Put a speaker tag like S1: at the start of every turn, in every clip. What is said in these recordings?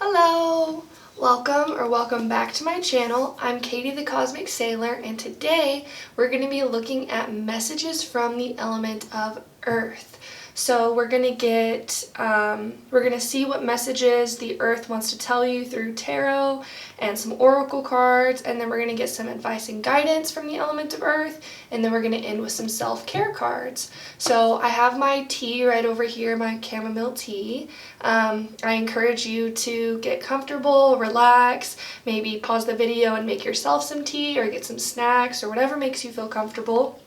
S1: Hello! Welcome back to my channel. I'm Katie.the.cosmic.sailor, and today we're going to be looking at messages from the element of Earth. So we're going to see what messages the Earth wants to tell you through tarot and some oracle cards, and then we're going to get some advice and guidance from the element of Earth, and then we're going to end with some self-care cards. So I have my tea right over here, my chamomile tea. I encourage you to get comfortable, relax, maybe pause the video and make yourself some tea or get some snacks or whatever makes you feel comfortable,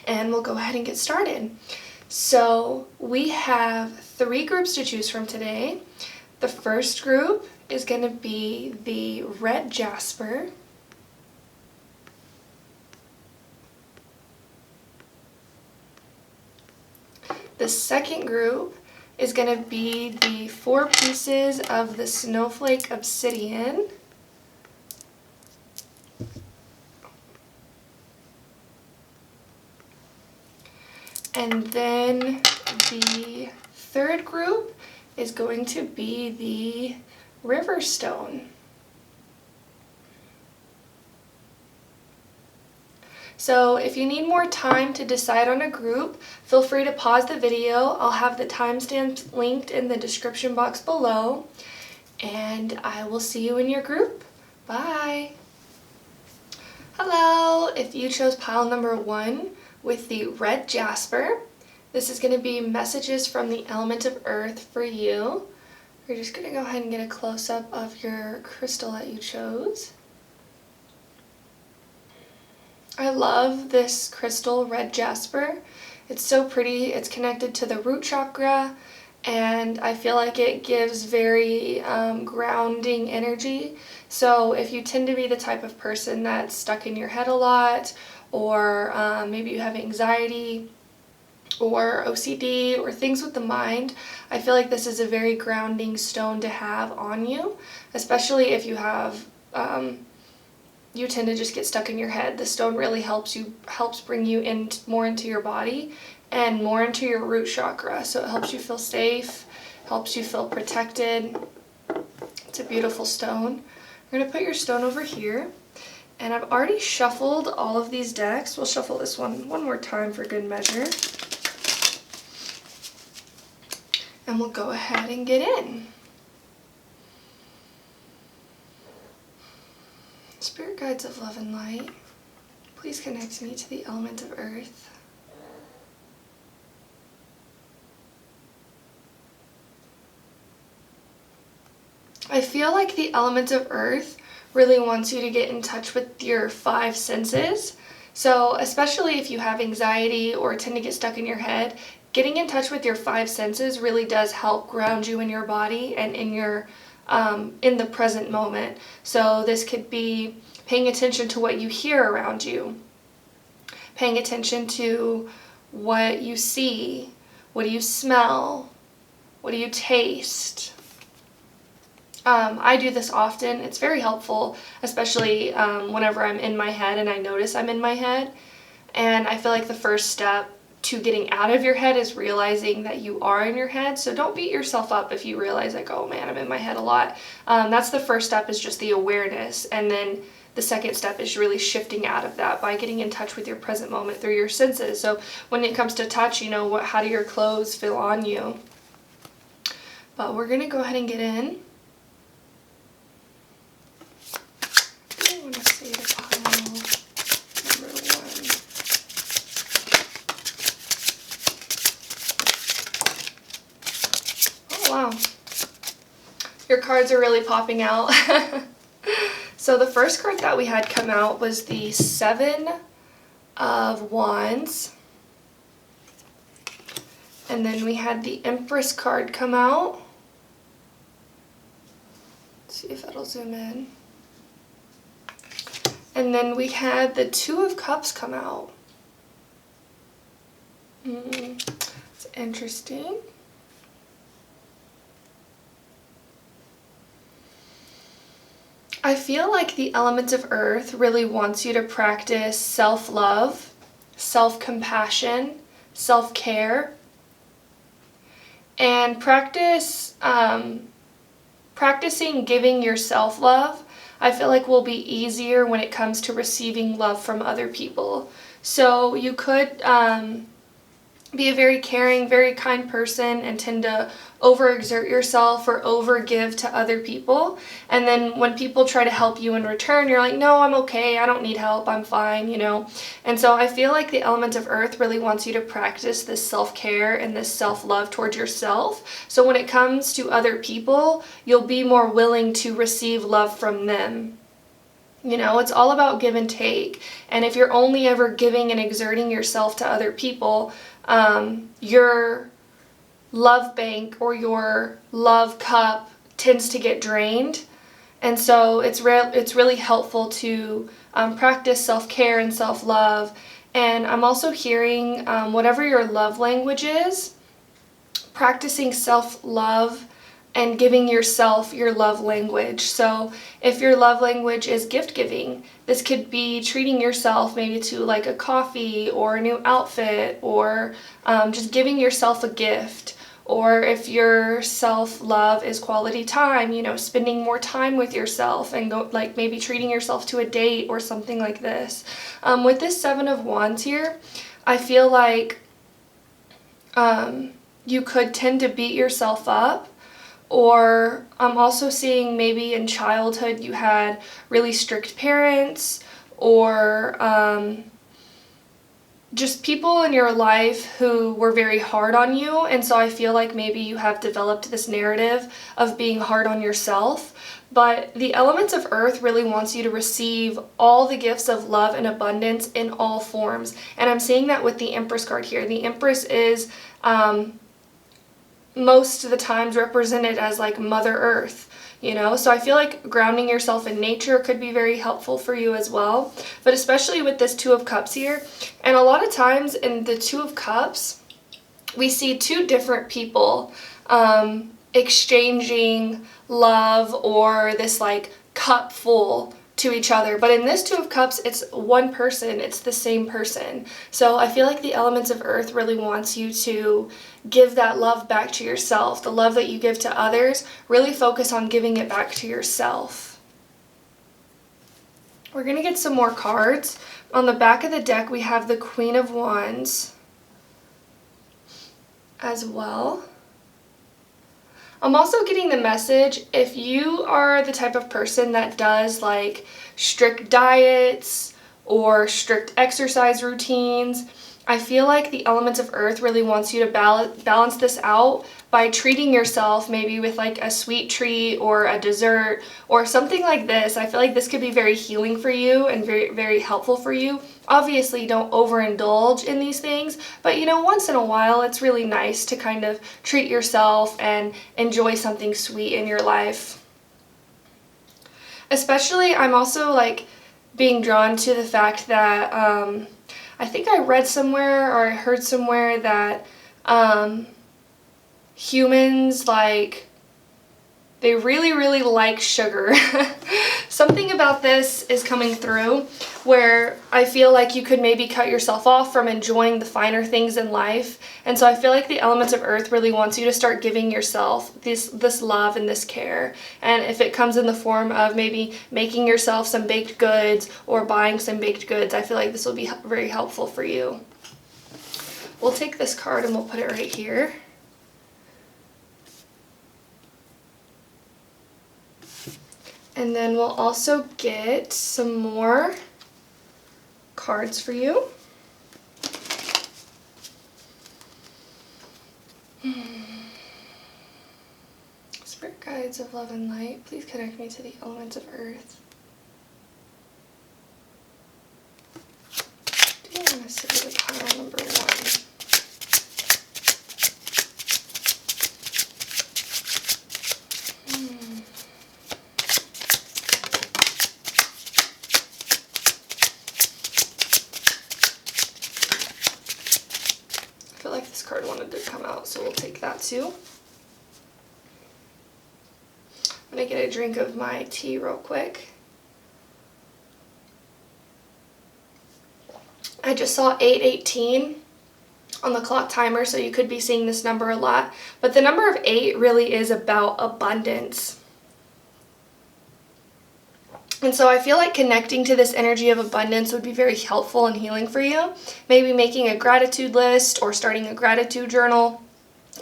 S1: and we'll go ahead and get started. So we have 3 groups to choose from today. The first group is going to be the red Jasper. The second group is going to be the 4 pieces of the Snowflake Obsidian. And then the third group is going to be the River Stone. So if you need more time to decide on a group, feel free to pause the video. I'll have the timestamps linked in the description box below, and I will see you in your group. Bye! Hello! If you chose pile number 1, with the red Jasper, this is going to be messages from the element of Earth for you. We're just going to go ahead and get a close-up of your crystal that you chose. I love this crystal, red Jasper. It's so pretty. It's connected to the root chakra, and I feel like it gives very grounding energy. So if you tend to be the type of person that's stuck in your head a lot, or maybe you have anxiety or OCD or things with the mind, I feel like this is a very grounding stone to have on you, especially if you have you tend to just get stuck in your head. The stone really helps bring you in more into your body and more into your root chakra, so it helps you feel safe, helps you feel protected. It's a beautiful stone. We're going to put your stone over here. And I've already shuffled all of these decks. We'll shuffle this one more time for good measure. And we'll go ahead and get in. Spirit guides of love and light, please connect me to the element of Earth. I feel like the element of Earth really wants you to get in touch with your 5 senses. So especially if you have anxiety or tend to get stuck in your head, getting in touch with your 5 senses really does help ground you in your body and in your in the present moment. So this could be paying attention to what you hear around you, paying attention to what you see, what do you smell, what do you taste. I do this often. It's very helpful, especially whenever I'm in my head and I notice I'm in my head. And I feel like the first step to getting out of your head is realizing that you are in your head. So don't beat yourself up if you realize like, oh man, I'm in my head a lot. That's the first step, is just the awareness. And then the second step is really shifting out of that by getting in touch with your present moment through your senses. So when it comes to touch, you know, how do your clothes feel on you? But we're going to go ahead and get in. I want to say the pile number 1. Oh wow, your cards are really popping out. So the first card that we had come out was the 7 of Wands. And then we had the Empress card come out. Let's see if that'll zoom in. And then we had the 2 of Cups come out. It's interesting. I feel like the element of Earth really wants you to practice self-love, self-compassion, self-care, and practice practicing giving yourself love, I feel like will be easier when it comes to receiving love from other people. So you could be a very caring, very kind person and tend to overexert yourself or overgive to other people. And then when people try to help you in return, you're like, no, I'm okay. I don't need help. I'm fine, you know. And so I feel like the element of earth really wants you to practice this self-care and this self-love towards yourself. So when it comes to other people, you'll be more willing to receive love from them. You know, it's all about give and take. And if you're only ever giving and exerting yourself to other people, your love bank or your love cup tends to get drained. And so it's really helpful to practice self-care and self-love. And I'm also hearing whatever your love language is, practicing self-love and giving yourself your love language. So if your love language is gift giving, this could be treating yourself maybe to like a coffee or a new outfit, or just giving yourself a gift. Or if your self-love is quality time, you know, spending more time with yourself and go like maybe treating yourself to a date or something like this. With this 7 of Wands here, I feel like you could tend to beat yourself up. Or I'm also seeing maybe in childhood you had really strict parents, or just people in your life who were very hard on you. And so I feel like maybe you have developed this narrative of being hard on yourself. But the elements of earth really wants you to receive all the gifts of love and abundance in all forms. And I'm seeing that with the Empress card here. The Empress is most of the times represented as like Mother Earth, you know. So I feel like grounding yourself in nature could be very helpful for you as well. But especially with this 2 of Cups here, and a lot of times in the 2 of Cups, we see 2 different people exchanging love or this like cup full to each other. But in this 2 of Cups, it's one person, it's the same person. So I feel like the elements of earth really wants you to give that love back to yourself. The love that you give to others, really focus on giving it back to yourself. We're going to get some more cards. On the back of the deck, we have the Queen of Wands as well. I'm also getting the message, if you are the type of person that does like strict diets or strict exercise routines, I feel like the elements of earth really wants you to balance this out by treating yourself maybe with like a sweet treat or a dessert or something like this. I feel like this could be very healing for you and very, very helpful for you. Obviously, don't overindulge in these things, but you know, once in a while, it's really nice to kind of treat yourself and enjoy something sweet in your life. Especially, I'm also like being drawn to the fact that I think I read somewhere or I heard somewhere that humans, like, they really, really like sugar. Something about this is coming through where I feel like you could maybe cut yourself off from enjoying the finer things in life. And so I feel like the elements of earth really wants you to start giving yourself this love and this care. And if it comes in the form of maybe making yourself some baked goods or buying some baked goods, I feel like this will be very helpful for you. We'll take this card and we'll put it right here. And then we'll also get some more cards for you. Spirit guides of love and light, please connect me to the elements of earth. Do you want to sit with pile number 1? I feel like this card wanted to come out, so we'll take that too. I'm going to get a drink of my tea real quick. I just saw 8:18 on the clock timer, so you could be seeing this number a lot. But the number of 8 really is about abundance. And so I feel like connecting to this energy of abundance would be very helpful and healing for you. Maybe making a gratitude list or starting a gratitude journal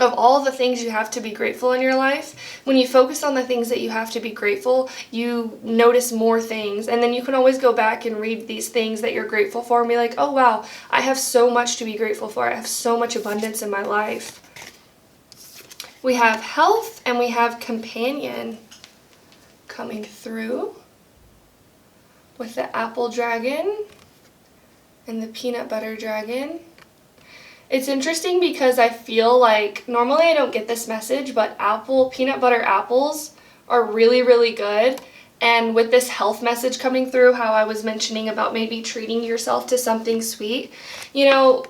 S1: of all the things you have to be grateful in your life. When you focus on the things that you have to be grateful, you notice more things. And then you can always go back and read these things that you're grateful for and be like, oh wow, I have so much to be grateful for. I have so much abundance in my life. We have health and we have companion coming through with the apple dragon and the peanut butter dragon. It's interesting because I feel like normally I don't get this message, but peanut butter apples are really, really good. And with this health message coming through, how I was mentioning about maybe treating yourself to something sweet, you know,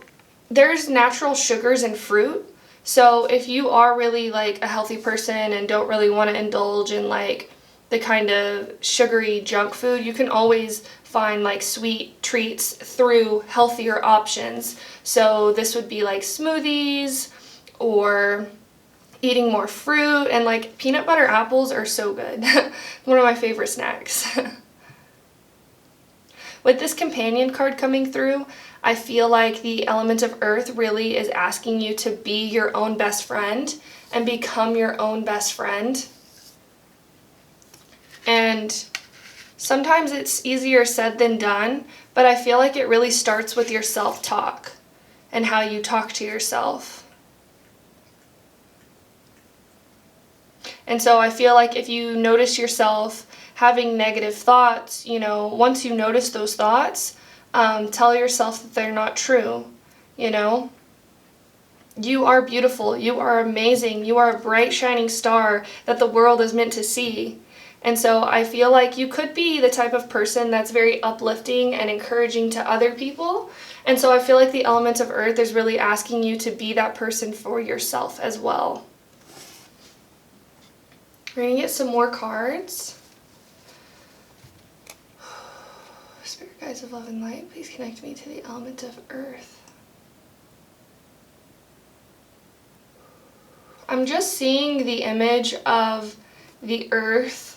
S1: there's natural sugars in fruit. So if you are really like a healthy person and don't really want to indulge in like the kind of sugary junk food, you can always find like sweet treats through healthier options. So this would be like smoothies or eating more fruit, and like peanut butter apples are so good. One of my favorite snacks. With this companion card coming through, I feel like the element of earth really is asking you to be your own best friend and become your own best friend. And sometimes it's easier said than done, but I feel like it really starts with your self-talk and how you talk to yourself. And so I feel like if you notice yourself having negative thoughts, you know, once you notice those thoughts, tell yourself that they're not true, you know. You are beautiful, you are amazing, you are a bright shining star that the world is meant to see. And so I feel like you could be the type of person that's very uplifting and encouraging to other people. And so I feel like the element of earth is really asking you to be that person for yourself as well. We're going to get some more cards. Spirit guides of love and light, please connect me to the element of earth. I'm just seeing the image of the earth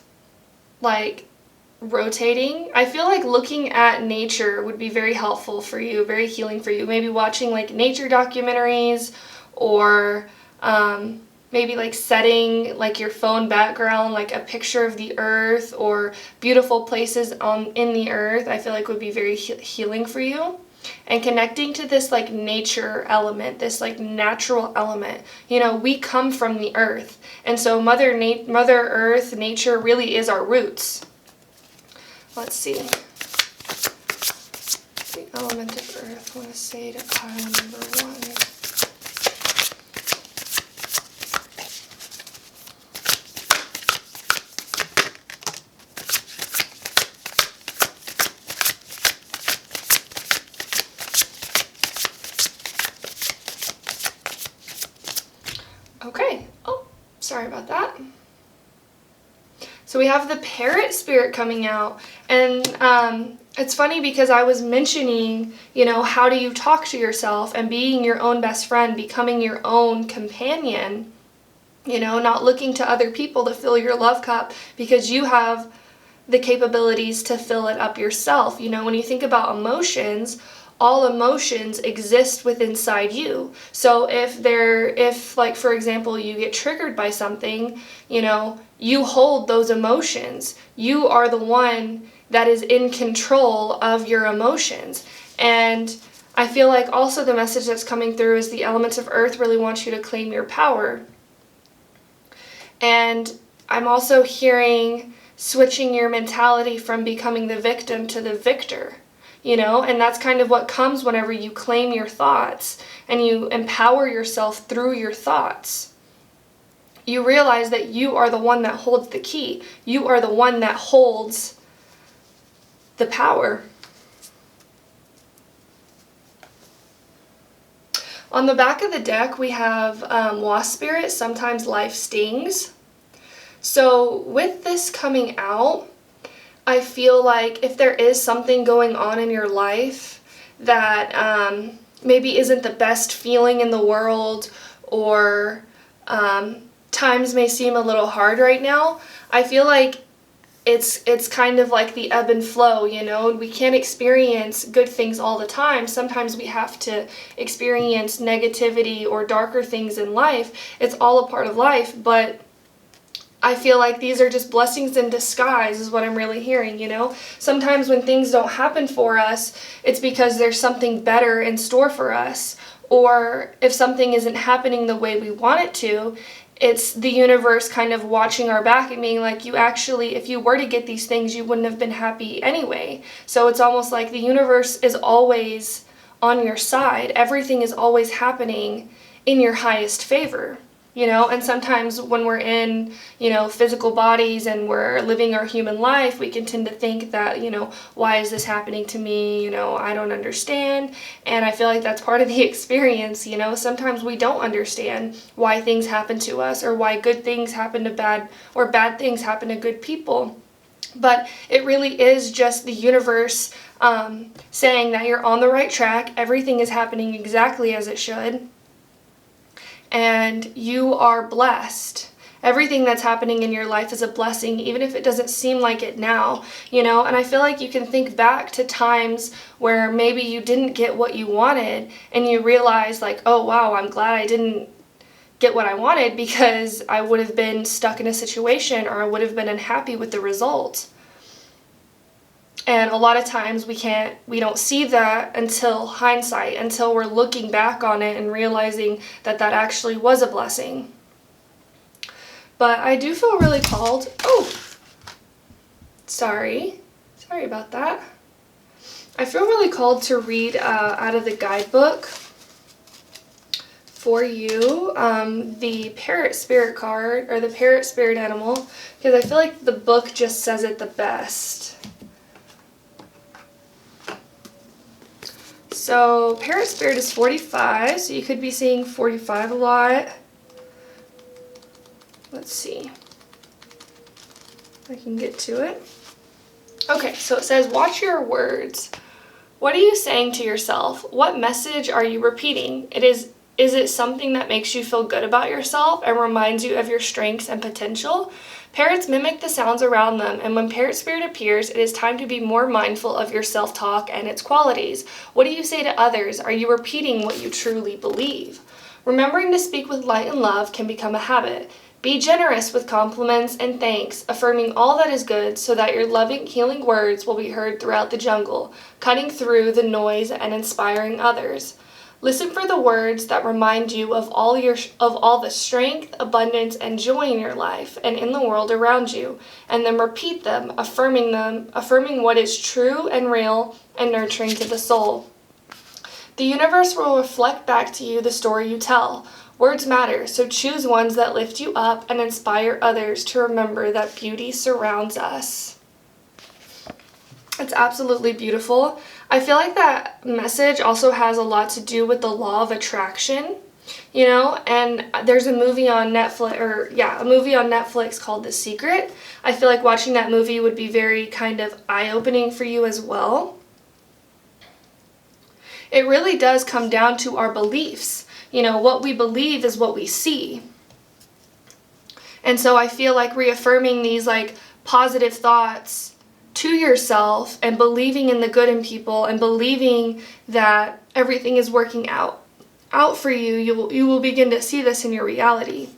S1: like rotating. I feel like looking at nature would be very helpful for you, very healing for you. Maybe watching like nature documentaries, or maybe like setting like your phone background like a picture of the earth or beautiful places in the earth. I feel like would be very healing for you. And connecting to this like nature element, this like natural element. You know, we come from the earth. And so Mother Earth, nature really is our roots. Let's see. The element of earth, I want to say to pile number 1. Okay, oh, sorry about that. So we have the parrot spirit coming out, and it's funny because I was mentioning, you know, how do you talk to yourself and being your own best friend, becoming your own companion, you know, not looking to other people to fill your love cup because you have the capabilities to fill it up yourself. You know, when you think about emotions, all emotions exist within inside you. So if like, for example, you get triggered by something, you know, you hold those emotions. You are the one that is in control of your emotions. And I feel like also the message that's coming through is the elements of earth really want you to claim your power. And I'm also hearing switching your mentality from becoming the victim to the victor. You know, and that's kind of what comes whenever you claim your thoughts and you empower yourself through your thoughts. You realize that you are the one that holds the key. You are the one that holds the power. On the back of the deck, we have Wasp Spirit, sometimes life stings. So with this coming out, I feel like if there is something going on in your life that maybe isn't the best feeling in the world, or times may seem a little hard right now, I feel like it's kind of like the ebb and flow, you know. We can't experience good things all the time. Sometimes we have to experience negativity or darker things in life. It's all a part of life, but I feel like these are just blessings in disguise is what I'm really hearing, you know. Sometimes when things don't happen for us, it's because there's something better in store for us. Or if something isn't happening the way we want it to, it's the universe kind of watching our back and being like, you actually, if you were to get these things, you wouldn't have been happy anyway. So it's almost like the universe is always on your side. Everything is always happening in your highest favor, you know. And sometimes when we're in, you know, physical bodies and we're living our human life, we can tend to think that, you know, why is this happening to me? You know, I don't understand. And I feel like that's part of the experience, you know. Sometimes we don't understand why things happen to us, or why good things happen to bad, or bad things happen to good people. But it really is just the universe saying that you're on the right track. Everything is happening exactly as it should. And you are blessed. Everything that's happening in your life is a blessing, even if it doesn't seem like it now, you know. And I feel like you can think back to times where maybe you didn't get what you wanted, and you realize like, oh wow, I'm glad I didn't get what I wanted, because I would have been stuck in a situation, or I would have been unhappy with the result. And a lot of times we don't see that until hindsight, until we're looking back on it and realizing that that actually was a blessing. But I do feel really called. Oh, sorry about that. I feel really called to read out of the guidebook for you, the parrot spirit card, or the parrot spirit animal, because I feel like the book just says it the best. So parrot spirit is 45, so you could be seeing 45 a lot. Let's see if I can get to it. Okay, so it says, watch your words. What are you saying to yourself? What message are you repeating? Is it something that makes you feel good about yourself and reminds you of your strengths and potential? Parrots mimic the sounds around them, and when parrot spirit appears, it is time to be more mindful of your self-talk and its qualities. What do you say to others? Are you repeating what you truly believe? Remembering to speak with light and love can become a habit. Be generous with compliments and thanks, affirming all that is good so that your loving, healing words will be heard throughout the jungle, cutting through the noise and inspiring others. Listen for the words that remind you of all the strength, abundance, and joy in your life and in the world around you, and then repeat them, affirming what is true and real and nurturing to the soul. The universe will reflect back to you the story you tell. Words matter, so choose ones that lift you up and inspire others to remember that beauty surrounds us. It's absolutely beautiful. I feel like that message also has a lot to do with the law of attraction, you know, and there's a movie on Netflix called The Secret. I feel like watching that movie would be very kind of eye-opening for you as well. It really does come down to our beliefs. You know, what we believe is what we see. And so I feel like reaffirming these like positive thoughts to yourself and believing in the good in people and believing that everything is working out for you, you will begin to see this in your reality.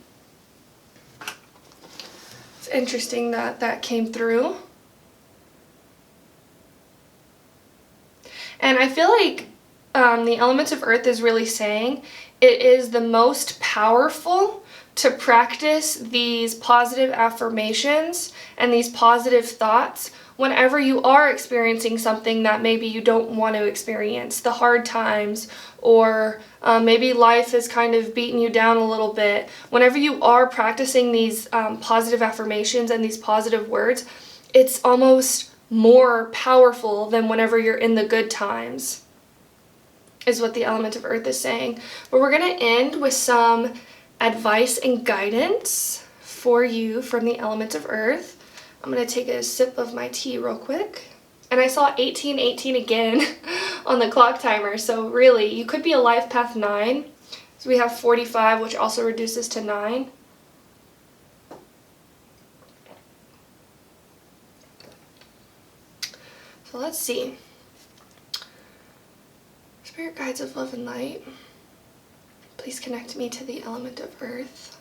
S1: It's interesting that came through. And I feel like the element of earth is really saying it is the most powerful to practice these positive affirmations and these positive thoughts whenever you are experiencing something that maybe you don't want to experience, the hard times, or maybe life is kind of beating you down a little bit. Whenever you are practicing these positive affirmations and these positive words, it's almost more powerful than whenever you're in the good times, is what the element of earth is saying. But we're going to end with some advice and guidance for you from the element of earth. I'm going to take a sip of my tea real quick. And I saw 1818 again on the clock timer. So really, you could be a life path 9. So we have 45, which also reduces to 9. So let's see. Spirit guides of love and light, please connect me to the element of earth.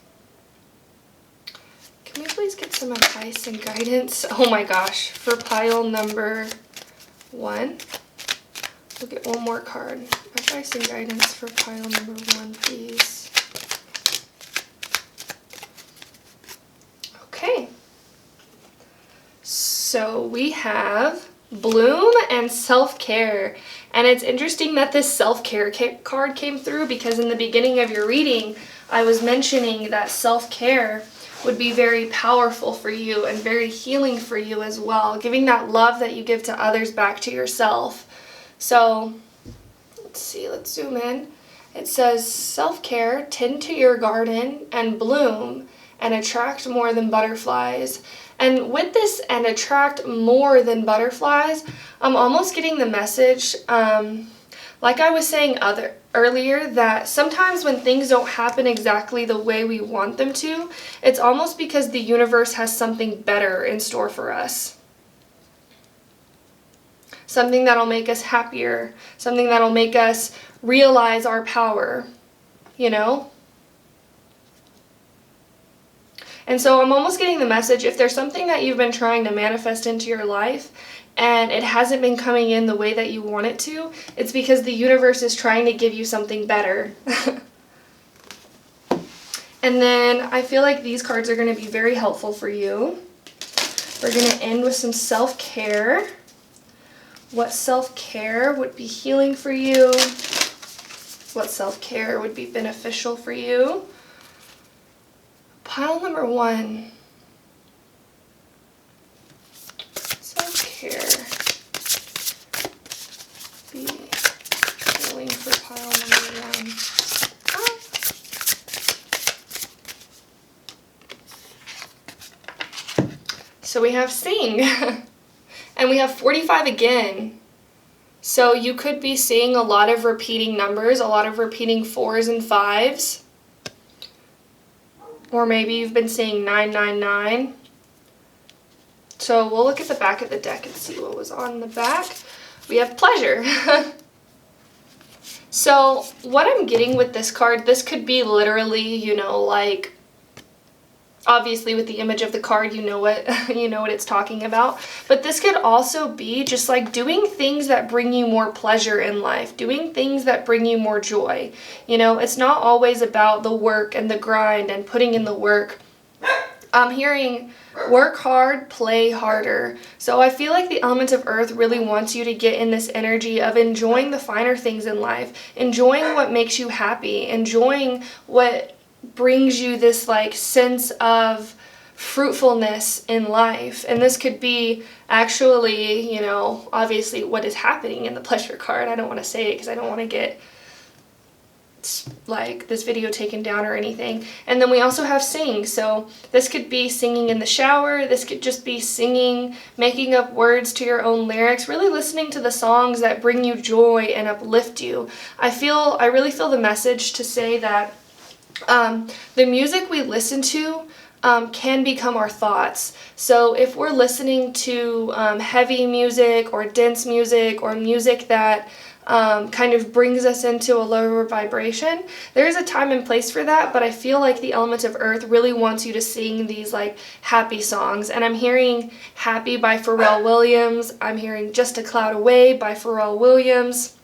S1: Can we please get some advice and guidance? Oh my gosh, for pile number 1. We'll get one more card. Advice and guidance for pile number 1, please. Okay. So we have bloom and self-care. And it's interesting that this self-care card came through, because in the beginning of your reading, I was mentioning that self-care would be very powerful for you and very healing for you as well, giving that love that you give to others back to yourself. So let's see, let's zoom in. It says self-care, tend to your garden and bloom and attract more than butterflies. And with this and attract more than butterflies, I'm almost getting the message, like I was saying earlier, that sometimes when things don't happen exactly the way we want them to, it's almost because the universe has something better in store for us. Something that'll make us happier, something that'll make us realize our power, you know? And so I'm almost getting the message, if there's something that you've been trying to manifest into your life and it hasn't been coming in the way that you want it to, it's because the universe is trying to give you something better. And then I feel like these cards are going to be very helpful for you. We're going to end with some self-care. What self-care would be healing for you? What self-care would be beneficial for you? Pile number 1. Self-care. Be healing for pile number 1. So we have sing. And we have 45 again. So you could be seeing a lot of repeating numbers, a lot of repeating 4s and 5s. Or maybe you've been seeing 999. So we'll look at the back of the deck and see what was on the back. We have pleasure. So what I'm getting with this card, this could be literally, you know, like, obviously with the image of the card, you know what it's talking about. But this could also be just like doing things that bring you more pleasure in life, doing things that bring you more joy. You know, it's not always about the work and the grind and putting in the work. I'm hearing work hard, play harder. So I feel like the element of earth really wants you to get in this energy of enjoying the finer things in life, enjoying what makes you happy, enjoying what brings you this like sense of fruitfulness in life. And this could be actually, you know, obviously what is happening in the pleasure card. I don't want to say it because I don't want to get like this video taken down or anything. And then we also have sing. So this could be singing in the shower. This could just be singing, making up words to your own lyrics, really listening to the songs that bring you joy and uplift you. I really feel the message to say that the music we listen to can become our thoughts. So if we're listening to heavy music or dense music or music that kind of brings us into a lower vibration, there's a time and place for that, but I feel like the element of earth really wants you to sing these like happy songs. And I'm hearing Happy by Pharrell Williams. I'm hearing Just a Cloud Away by Pharrell Williams.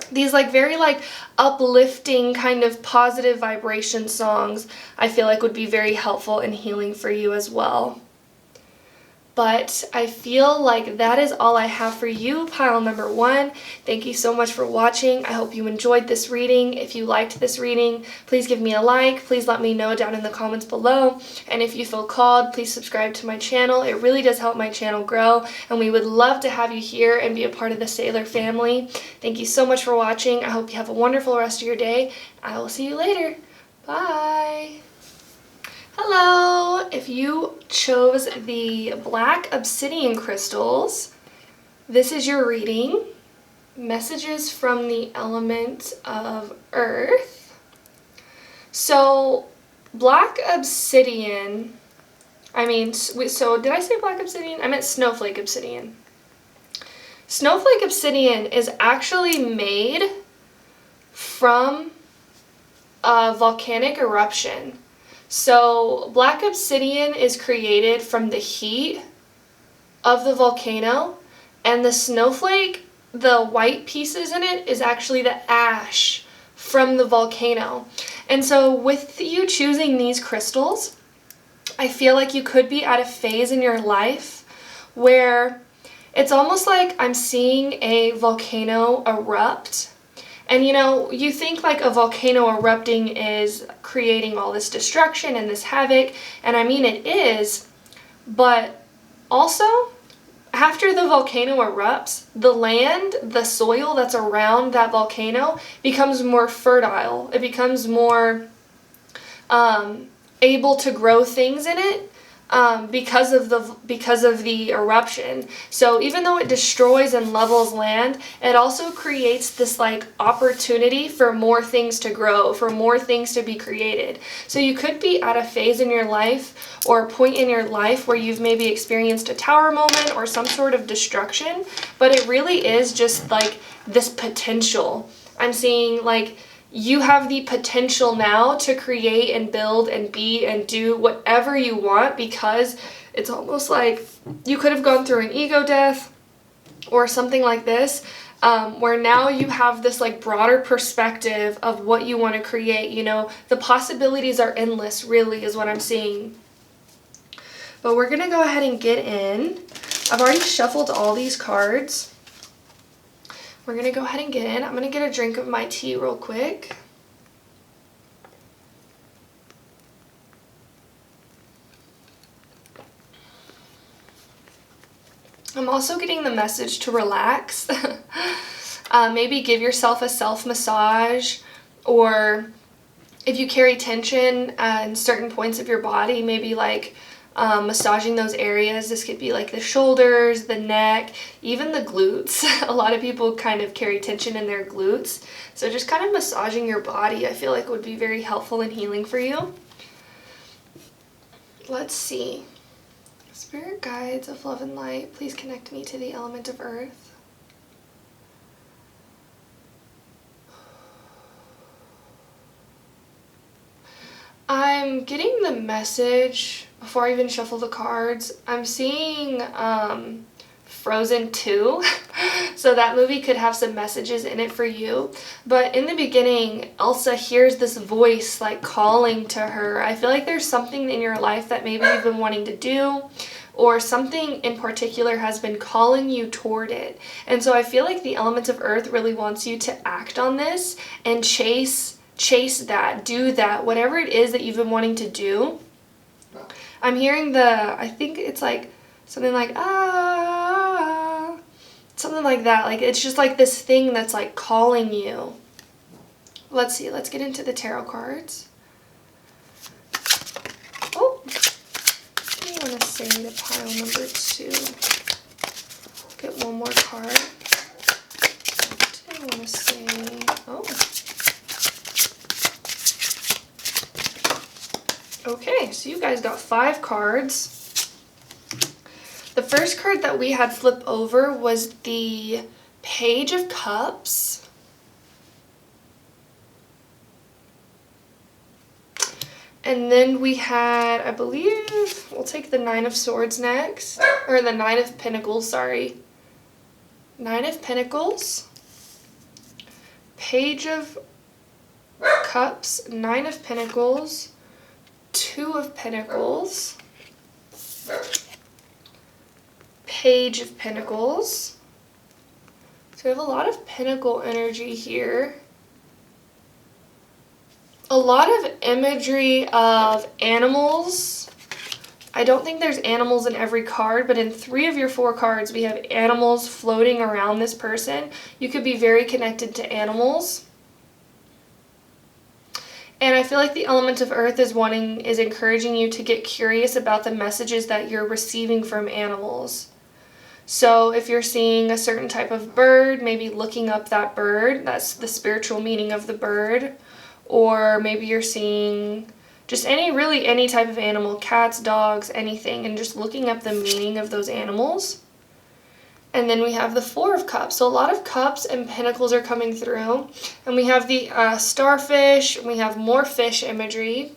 S1: These like very like uplifting kind of positive vibration songs I feel like would be very helpful and healing for you as well. But I feel like that is all I have for you, pile number 1. Thank you so much for watching. I hope you enjoyed this reading. If you liked this reading, please give me a like. Please let me know down in the comments below. And if you feel called, please subscribe to my channel. It really does help my channel grow. And we would love to have you here and be a part of the Sailor family. Thank you so much for watching. I hope you have a wonderful rest of your day. I will see you later. Bye. Hello! If you chose the black obsidian crystals, this is your reading. Messages from the element of earth. So, black obsidian, so did I say black obsidian? I meant snowflake obsidian. Snowflake Obsidian is actually made from a volcanic eruption. So black obsidian is created from the heat of the volcano, and the snowflake, the white pieces in it, is actually the ash from the volcano. And so with you choosing these crystals, I feel like you could be at a phase in your life where it's almost like I'm seeing a volcano erupt. And you know, you think like a volcano erupting is creating all this destruction and this havoc, and I mean it is, but also after the volcano erupts, the land, the soil that's around that volcano becomes more fertile. It becomes more able to grow things in it because of the eruption. So even though it destroys and levels land, it also creates this like opportunity for more things to grow, for more things to be created. So you could be at a phase in your life or a point in your life where you've maybe experienced a tower moment or some sort of destruction, but it really is just like this potential. I'm seeing like you have the potential now to create and build and be and do whatever you want, because it's almost like you could have gone through an ego death or something like this, where now you have this like broader perspective of what you want to create. You know, the possibilities are endless, really, is what I'm seeing. But we're going to go ahead and get in. I've already shuffled all these cards. We're going to go ahead and get in. I'm going to get a drink of my tea real quick. I'm also getting the message to relax. Maybe give yourself a self-massage, or if you carry tension in certain points of your body, maybe like massaging those areas. This could be like the shoulders, the neck, even the glutes. A lot of people kind of carry tension in their glutes. So just kind of massaging your body, I feel like would be very helpful and healing for you. Let's see. Spirit guides of love and light, please connect me to the element of earth. I'm getting the message, before I even shuffle the cards, I'm seeing Frozen 2. So that movie could have some messages in it for you. But in the beginning, Elsa hears this voice like calling to her. I feel like there's something in your life that maybe you've been wanting to do, or something in particular has been calling you toward it. And so I feel like the element of earth really wants you to act on this and chase that, do that, whatever it is that you've been wanting to do. I'm hearing I think it's like something like, something like that. Like it's just like this thing that's like calling you. Let's see, let's get into the tarot cards. Oh, what do you want to say to pile number 2? Get one more card. What do you want to say? Oh. Okay, so you guys got 5 cards. The first card that we had flip over was the Page of Cups. And then we had, I believe, we'll take the 9 of Swords next. Or the 9 of Pentacles, sorry. 9 of Pentacles. Page of Cups, 9 of Pentacles. 2 of Pentacles, Page of Pentacles. So we have a lot of Pentacle energy here. A lot of imagery of animals. I don't think there's animals in every card, but in 3 of your 4 cards we have animals floating around this person. You could be very connected to animals. And I feel like the element of earth is encouraging you to get curious about the messages that you're receiving from animals. So if you're seeing a certain type of bird, maybe looking up that bird, that's the spiritual meaning of the bird. Or maybe you're seeing just any type of animal, cats, dogs, anything, and just looking up the meaning of those animals. And then we have the Four of Cups. So a lot of cups and pentacles are coming through. And we have the starfish. And we have more fish imagery.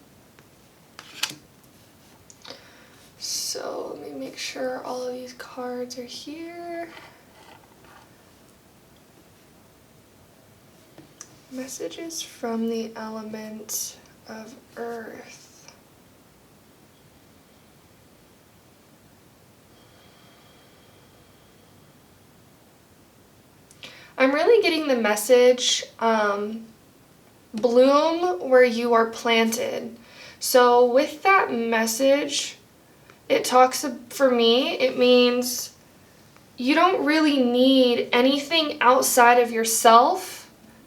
S1: So let me make sure all of these cards are here. Messages from the element of Earth. I'm really getting the message, bloom where you are planted. So with that message, it talks, for me, it means you don't really need anything outside of yourself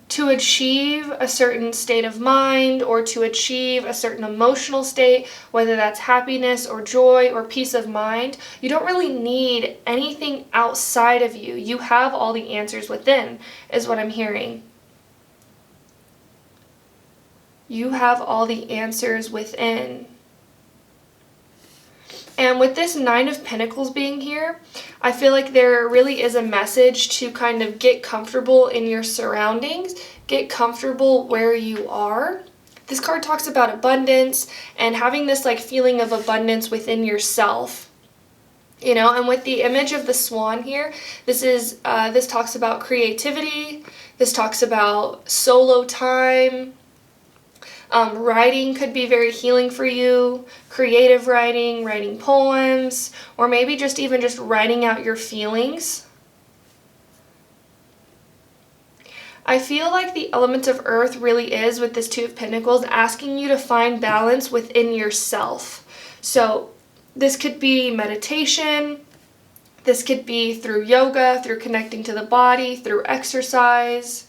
S1: to achieve a certain state of mind or to achieve a certain emotional state, whether that's happiness or joy or peace of mind. You don't really need anything outside of you. You have all the answers within, is what I'm hearing. You have all the answers within. And with this Nine of Pentacles being here, I feel like there really is a message to kind of get comfortable in your surroundings, get comfortable where you are. This card talks about abundance and having this like feeling of abundance within yourself. You know, and with the image of the swan here, this talks about creativity. This talks about solo time. Writing could be very healing for you, creative writing, writing poems, or maybe just even just writing out your feelings. I feel like the element of Earth really is, with this Two of Pentacles, asking you to find balance within yourself. So this could be meditation, this could be through yoga, through connecting to the body, through exercise,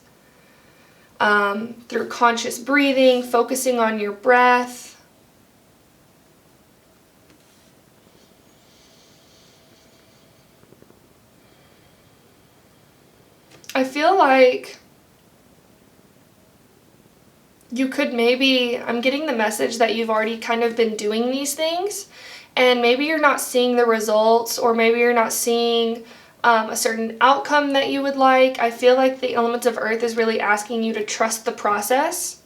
S1: through conscious breathing, focusing on your breath. I feel like you could maybe, I'm getting the message that you've already kind of been doing these things, and maybe you're not seeing the results, or maybe you're not seeing a certain outcome that you would like. I feel like the element of Earth is really asking you to trust the process.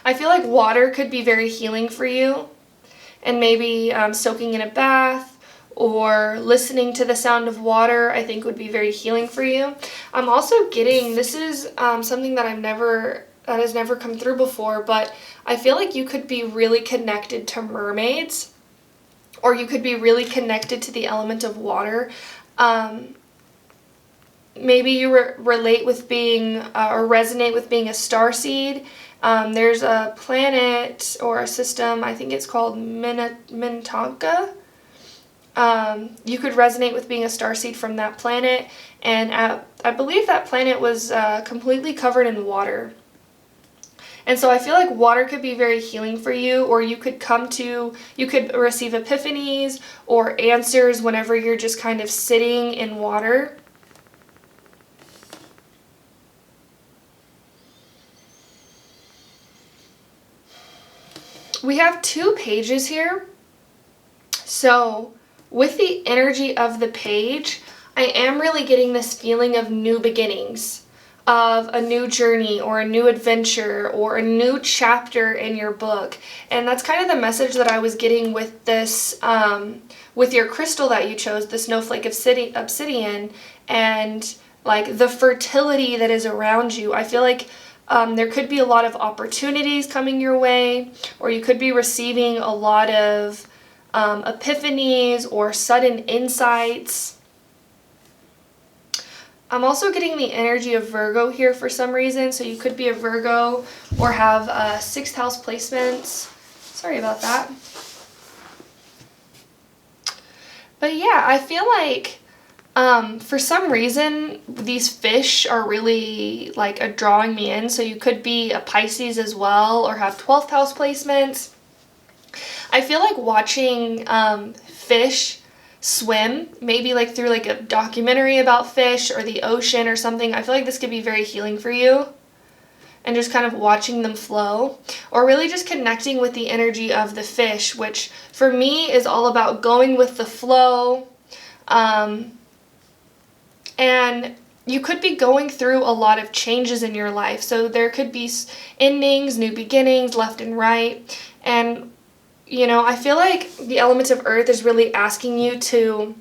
S1: I feel like water could be very healing for you, and maybe soaking in a bath or listening to the sound of water, I think would be very healing for you. I'm also getting, this is something that that has never come through before, but I feel like you could be really connected to mermaids, or you could be really connected to the element of water. Maybe you relate with being, or resonate with being a starseed. There's a planet or a system, I think it's called Mintanka. You could resonate with being a starseed from that planet, and I believe that planet was completely covered in water. And so I feel like water could be very healing for you, or you could receive epiphanies or answers whenever you're just kind of sitting in water. We have two pages here. So with the energy of the page, I am really getting this feeling of new beginnings, of a new journey or a new adventure or a new chapter in your book. And that's kind of the message that I was getting with this, with your crystal that you chose, the Snowflake Obsidian, and like the fertility that is around you. I feel like there could be a lot of opportunities coming your way, or you could be receiving a lot of epiphanies or sudden insights. I'm also getting the energy of Virgo here for some reason, so you could be a Virgo or have 6th house placements. Sorry about that. But yeah, I feel like for some reason these fish are really like drawing me in, so you could be a Pisces as well or have 12th house placements. I feel like watching fish swim, maybe like through like a documentary about fish or the ocean or something. I feel like this could be very healing for you, and just kind of watching them flow, or really just connecting with the energy of the fish, which for me is all about going with the flow, And you could be going through a lot of changes in your life. So there could be endings, new beginnings, left and right. And, you know, I feel like the element of earth is really asking you to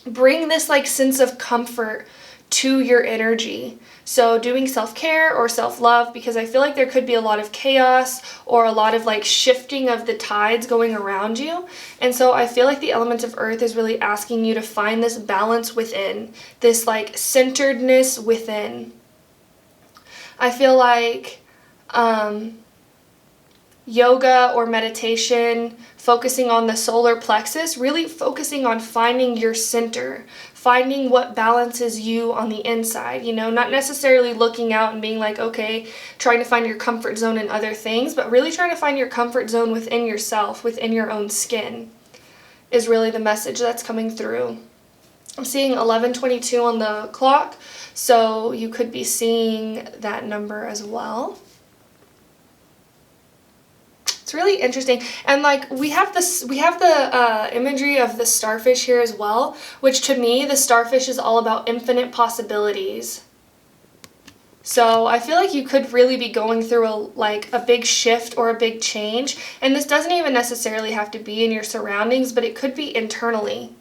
S1: bring this like sense of comfort to your energy. So doing self-care or self-love, because I feel like there could be a lot of chaos or a lot of like shifting of the tides going around you. And so I feel like the element of earth is really asking you to find this balance within, this like centeredness within. I feel like yoga or meditation, focusing on the solar plexus, really focusing on finding your center, finding what balances you on the inside, you know, not necessarily looking out and being like, okay, trying to find your comfort zone in other things, but really trying to find your comfort zone within yourself, within your own skin, is really the message that's coming through. I'm seeing 11:22 on the clock, so you could be seeing that number as well. It's really interesting. And like we have the imagery of the starfish here as well, which to me, the starfish is all about infinite possibilities. So I feel like you could really be going through a big shift or a big change. And this doesn't even necessarily have to be in your surroundings, but it could be internally.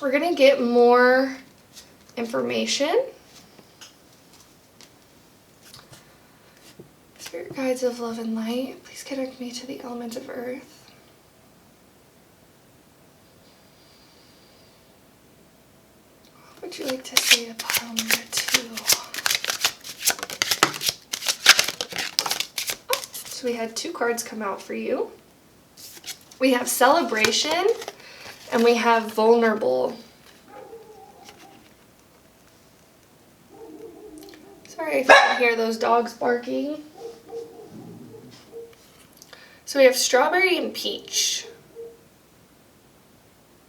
S1: We're going to get more information. Spirit guides of love and light, please connect me to the element of earth. What would you like to say to pile number 2? Oh, so we had 2 cards come out for you. We have celebration and we have vulnerable. Sorry if you can hear those dogs barking. So we have strawberry and peach.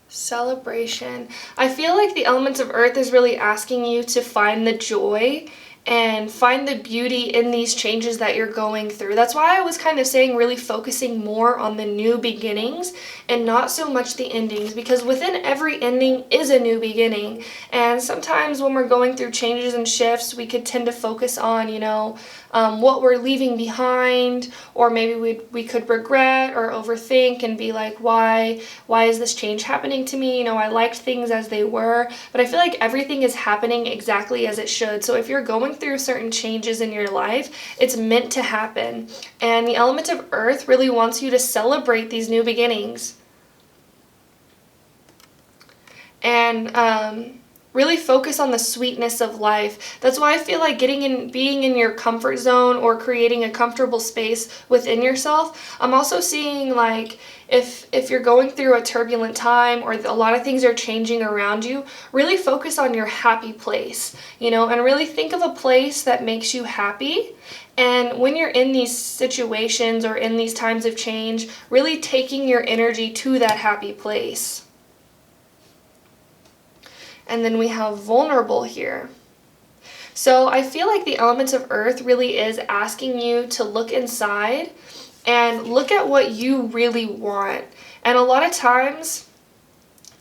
S1: Celebration. I feel like the elements of earth is really asking you to find the joy and find the beauty in these changes that you're going through. That's why I was kind of saying really focusing more on the new beginnings and not so much the endings, because within every ending is a new beginning. And sometimes when we're going through changes and shifts, we could tend to focus on, you know, what we're leaving behind, or maybe we could regret or overthink and be like, why is this change happening to me? You know, I liked things as they were, but I feel like everything is happening exactly as it should. So if you're going through certain changes in your life, it's meant to happen. And the element of earth really wants you to celebrate these new beginnings. And really focus on the sweetness of life. That's why I feel like being in your comfort zone or creating a comfortable space within yourself. I'm also seeing like if you're going through a turbulent time or a lot of things are changing around you, really focus on your happy place, you know, and really think of a place that makes you happy. And when you're in these situations or in these times of change, really taking your energy to that happy place. And then we have vulnerable here. So I feel like the elements of earth really is asking you to look inside and look at what you really want. And a lot of times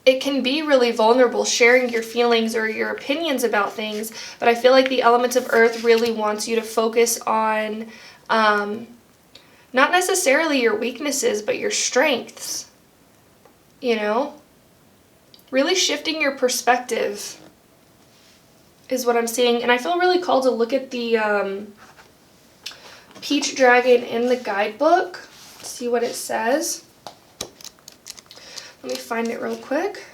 S1: it can be really vulnerable sharing your feelings or your opinions about things, but I feel like the elements of earth really wants you to focus on not necessarily your weaknesses, but your strengths, you know? Really shifting your perspective is what I'm seeing. And I feel really called to look at the peach dragon in the guidebook, see what it says. Let me find it real quick.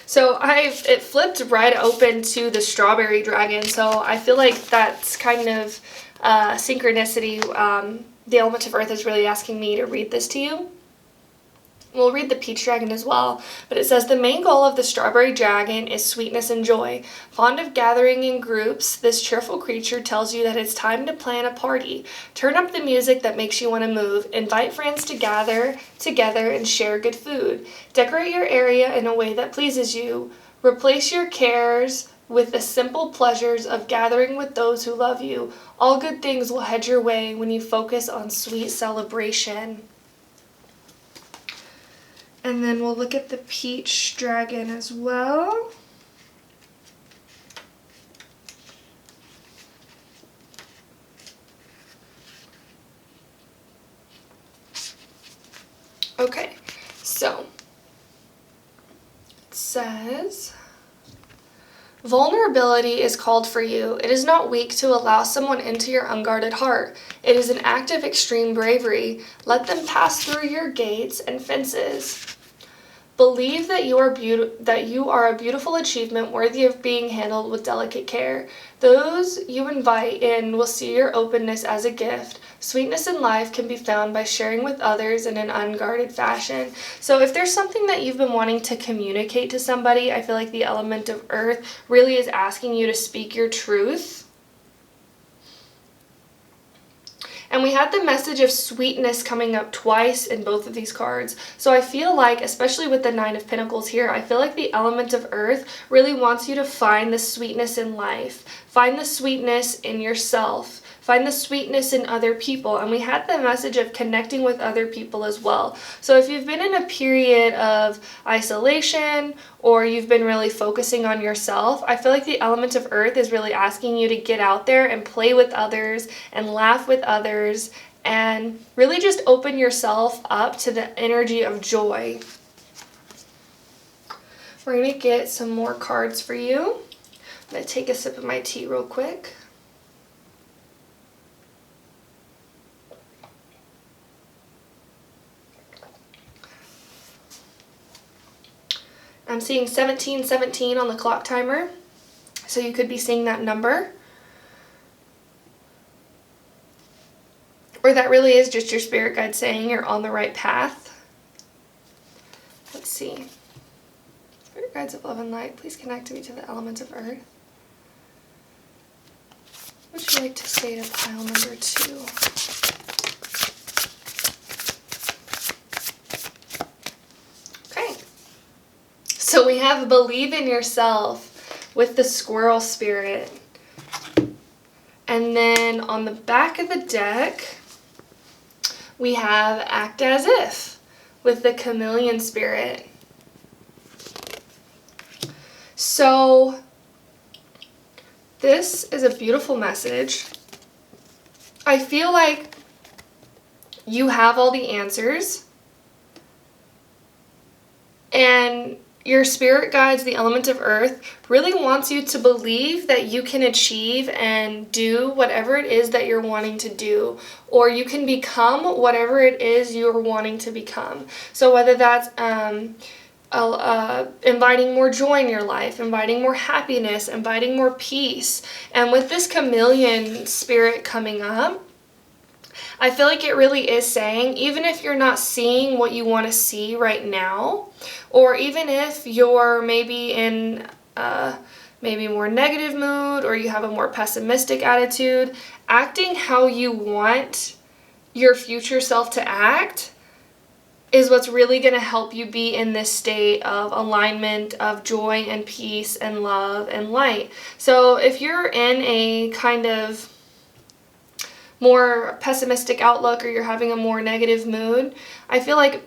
S1: So it flipped right open to the strawberry dragon, so I feel like that's kind of synchronicity. The element of earth is really asking me to read this to you. We'll read the peach dragon as well, but it says the main goal of the strawberry dragon is sweetness and joy. Fond of gathering in groups, this cheerful creature tells you that it's time to plan a party. Turn up the music that makes you want to move. Invite friends to gather together and share good food. Decorate your area in a way that pleases you. Replace your cares with the simple pleasures of gathering with those who love you. All good things will head your way when you focus on sweet celebration. And then we'll look at the peach dragon as well. Okay, so it says, vulnerability is called for you. It is not weak to allow someone into your unguarded heart. It is an act of extreme bravery. Let them pass through your gates and fences. Believe that you are a beautiful achievement worthy of being handled with delicate care. Those you invite in will see your openness as a gift. Sweetness in life can be found by sharing with others in an unguarded fashion. So if there's something that you've been wanting to communicate to somebody, I feel like the element of earth really is asking you to speak your truth. And we had the message of sweetness coming up twice in both of these cards. So I feel like, especially with the Nine of Pentacles here, I feel like the element of earth really wants you to find the sweetness in life. Find the sweetness in yourself. Find the sweetness in other people. And we had the message of connecting with other people as well. So if you've been in a period of isolation or you've been really focusing on yourself, I feel like the element of earth is really asking you to get out there and play with others and laugh with others and really just open yourself up to the energy of joy. We're going to get some more cards for you. I'm going to take a sip of my tea real quick. I'm seeing 1717 on the clock timer, so you could be seeing that number. Or that really is just your spirit guide saying you're on the right path. Let's see. Spirit guides of love and light, please connect me to the element of earth. What would you like to say to pile number 2? So we have believe in yourself with the squirrel spirit. And then on the back of the deck, we have act as if with the chameleon spirit. So this is a beautiful message. I feel like you have all the answers. And your spirit guides, the element of earth, really wants you to believe that you can achieve and do whatever it is that you're wanting to do, or you can become whatever it is you're wanting to become. So whether that's inviting more joy in your life, inviting more happiness, inviting more peace. And with this chameleon spirit coming up, I feel like it really is saying, even if you're not seeing what you want to see right now, or even if you're maybe in maybe more negative mood, or you have a more pessimistic attitude, acting how you want your future self to act is what's really going to help you be in this state of alignment, of joy and peace and love and light. So if you're in a kind of more pessimistic outlook, or you're having a more negative mood, I feel like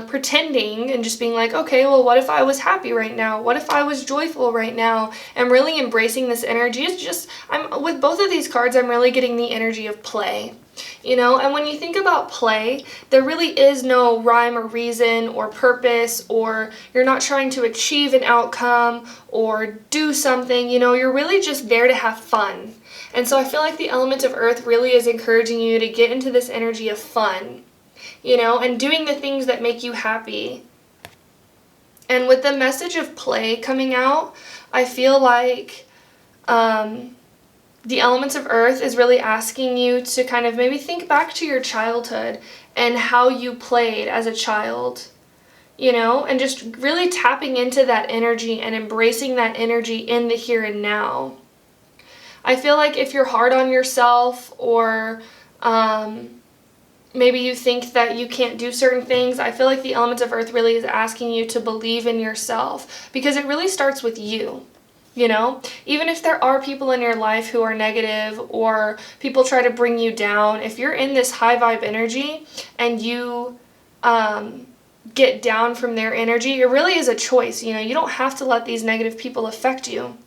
S1: pretending and just being like, okay, well, what if I was happy right now? What if I was joyful right now? And really embracing this energy is just, with both of these cards, I'm really getting the energy of play. You know, and when you think about play, there really is no rhyme or reason or purpose, or you're not trying to achieve an outcome or do something, you know, you're really just there to have fun. And so I feel like the element of earth really is encouraging you to get into this energy of fun, you know, and doing the things that make you happy. And with the message of play coming out, I feel like the elements of earth is really asking you to kind of maybe think back to your childhood and how you played as a child, you know, and just really tapping into that energy and embracing that energy in the here and now. I feel like if you're hard on yourself, or maybe you think that you can't do certain things, I feel like the element of earth really is asking you to believe in yourself, because it really starts with you. You know, even if there are people in your life who are negative or people try to bring you down, if you're in this high vibe energy and you get down from their energy, it really is a choice. You know, you don't have to let these negative people affect you.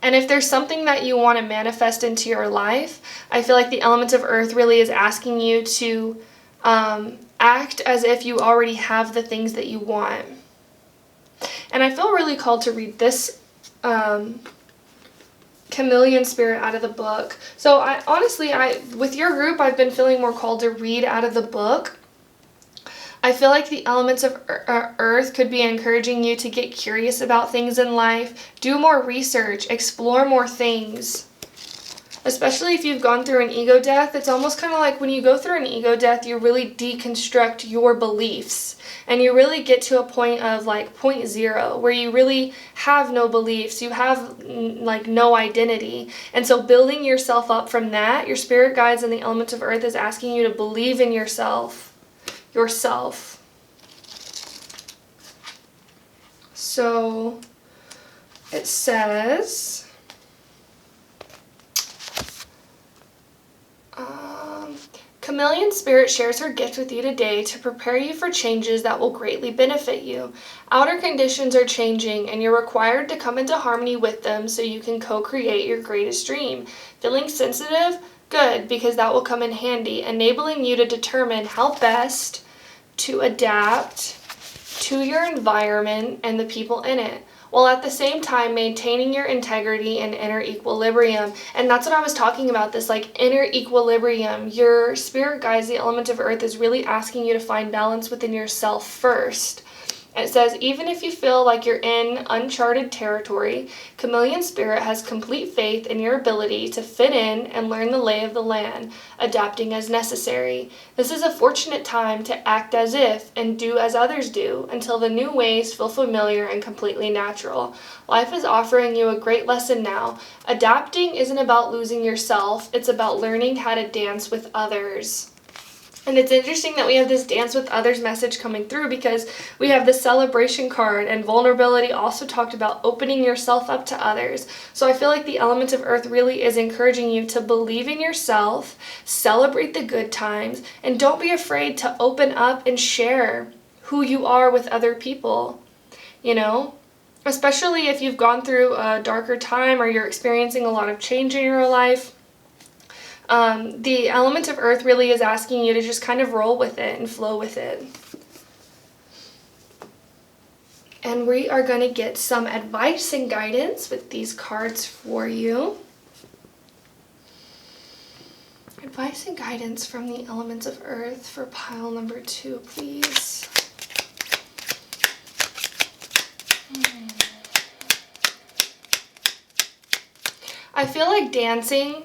S1: And if there's something that you want to manifest into your life, I feel like the element of earth really is asking you to act as if you already have the things that you want. And I feel really called to read this chameleon spirit out of the book. So I honestly, with your group, I've been feeling more called to read out of the book. I feel like the elements of earth could be encouraging you to get curious about things in life, do more research, explore more things. Especially if you've gone through an ego death, it's almost kind of like when you go through an ego death, you really deconstruct your beliefs. And you really get to a point of like point zero, where you really have no beliefs, you have like no identity. And so building yourself up from that, your spirit guides and the element of earth is asking you to believe in yourself. So it says, Chameleon Spirit shares her gift with you today to prepare you for changes that will greatly benefit you. Outer conditions are changing and you're required to come into harmony with them so you can co-create your greatest dream. Feeling sensitive? Good, because that will come in handy, enabling you to determine how best to adapt to your environment and the people in it, while at the same time maintaining your integrity and inner equilibrium. And that's what I was talking about, this like inner equilibrium. Your spirit guides, the element of earth, is really asking you to find balance within yourself first. And it says, even if you feel like you're in uncharted territory, Chameleon Spirit has complete faith in your ability to fit in and learn the lay of the land, adapting as necessary. This is a fortunate time to act as if and do as others do until the new ways feel familiar and completely natural. Life is offering you a great lesson now. Adapting isn't about losing yourself, it's about learning how to dance with others. And it's interesting that we have this dance with others message coming through, because we have the celebration card, and vulnerability also talked about opening yourself up to others. So I feel like the element of earth really is encouraging you to believe in yourself, celebrate the good times, and don't be afraid to open up and share who you are with other people, you know? Especially if you've gone through a darker time or you're experiencing a lot of change in your life. The element of earth really is asking you to just kind of roll with it and flow with it. And we are going to get some advice and guidance with these cards for you. Advice and guidance from the elements of earth for pile number 2, please. I feel like dancing,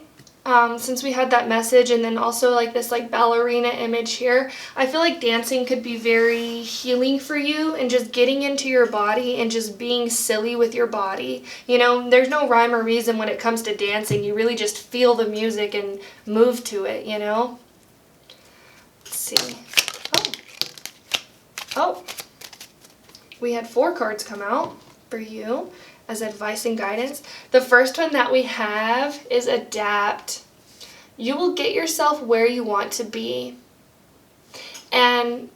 S1: since we had that message, and then also like this like ballerina image here, I feel like dancing could be very healing for you, and just getting into your body and just being silly with your body. You know, there's no rhyme or reason when it comes to dancing. You really just feel the music and move to it, you know? Let's see. Oh, we had 4 cards come out for you as advice and guidance. The first one that we have is adapt. You will get yourself where you want to be. And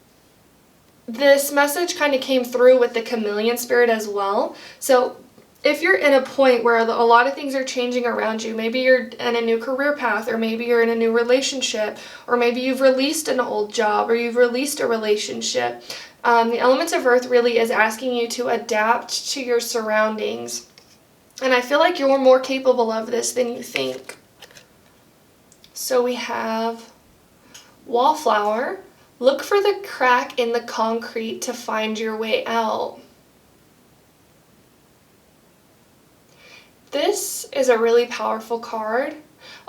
S1: this message kind of came through with the chameleon spirit as well. So if you're in a point where a lot of things are changing around you, maybe you're in a new career path, or maybe you're in a new relationship, or maybe you've released an old job, or you've released a relationship, the element of earth really is asking you to adapt to your surroundings. And I feel like you're more capable of this than you think. So we have wallflower. Look for the crack in the concrete to find your way out. This is a really powerful card.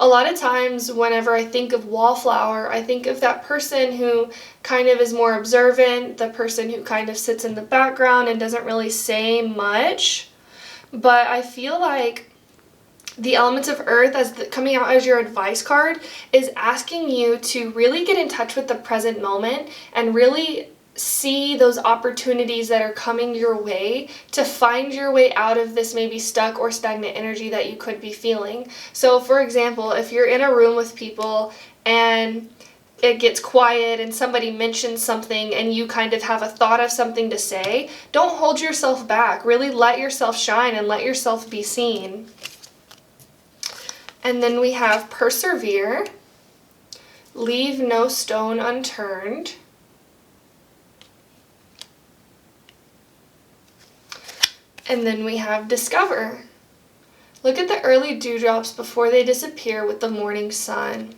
S1: A lot of times whenever I think of wallflower, I think of that person who kind of is more observant, the person who kind of sits in the background and doesn't really say much. But I feel like the elements of earth, coming out as your advice card, is asking you to really get in touch with the present moment and really see those opportunities that are coming your way to find your way out of this maybe stuck or stagnant energy that you could be feeling. So for example, if you're in a room with people and it gets quiet and somebody mentions something and you kind of have a thought of something to say, don't hold yourself back. Really let yourself shine and let yourself be seen. And then we have persevere, leave no stone unturned, and then we have discover. Look at the early dewdrops before they disappear with the morning sun.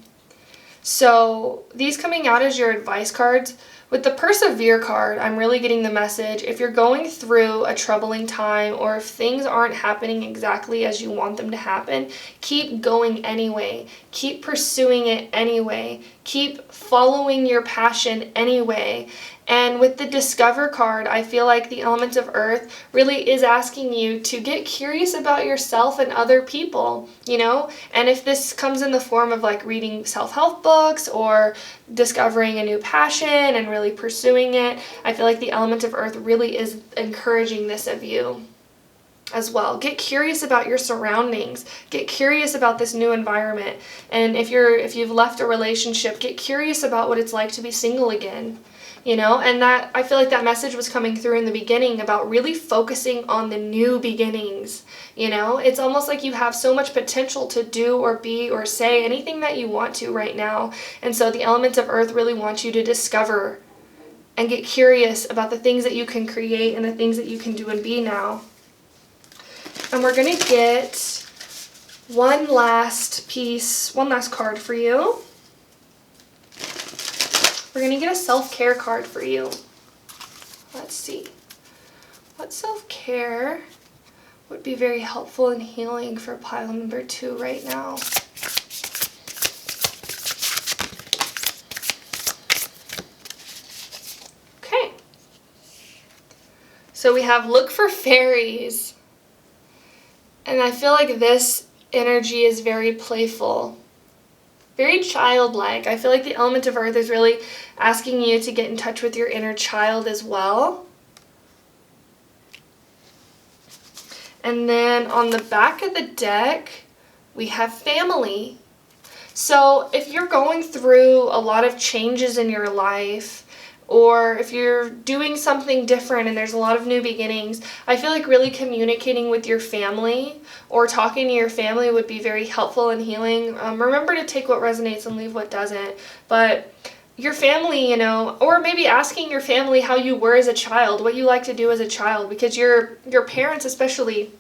S1: So these coming out as your advice cards. With the persevere card, I'm really getting the message. If you're going through a troubling time or if things aren't happening exactly as you want them to happen, keep going anyway. Keep pursuing it anyway. Keep following your passion anyway. And with the discover card, I feel like the element of earth really is asking you to get curious about yourself and other people, you know? And if this comes in the form of like reading self-help books or discovering a new passion and really pursuing it, I feel like the element of earth really is encouraging this of you as well. Get curious about your surroundings. Get curious about this new environment. And if you've left a relationship, get curious about what it's like to be single again. You know, and that I feel like that message was coming through in the beginning about really focusing on the new beginnings. You know, it's almost like you have so much potential to do or be or say anything that you want to right now. And so the element of earth really wants you to discover and get curious about the things that you can create and the things that you can do and be now. And we're going to get one last card for you. We're going to get a self-care card for you. Let's see. What self-care would be very helpful and healing for pile number 2 right now? Okay. So we have look for fairies. And I feel like this energy is very playful. Very childlike. I feel like the element of earth is really asking you to get in touch with your inner child as well. And then on the back of the deck, we have family. So if you're going through a lot of changes in your life, or if you're doing something different and there's a lot of new beginnings, I feel like really communicating with your family or talking to your family would be very helpful and healing. Remember to take what resonates and leave what doesn't. But your family, you know, or maybe asking your family how you were as a child, what you like to do as a child, because your parents especially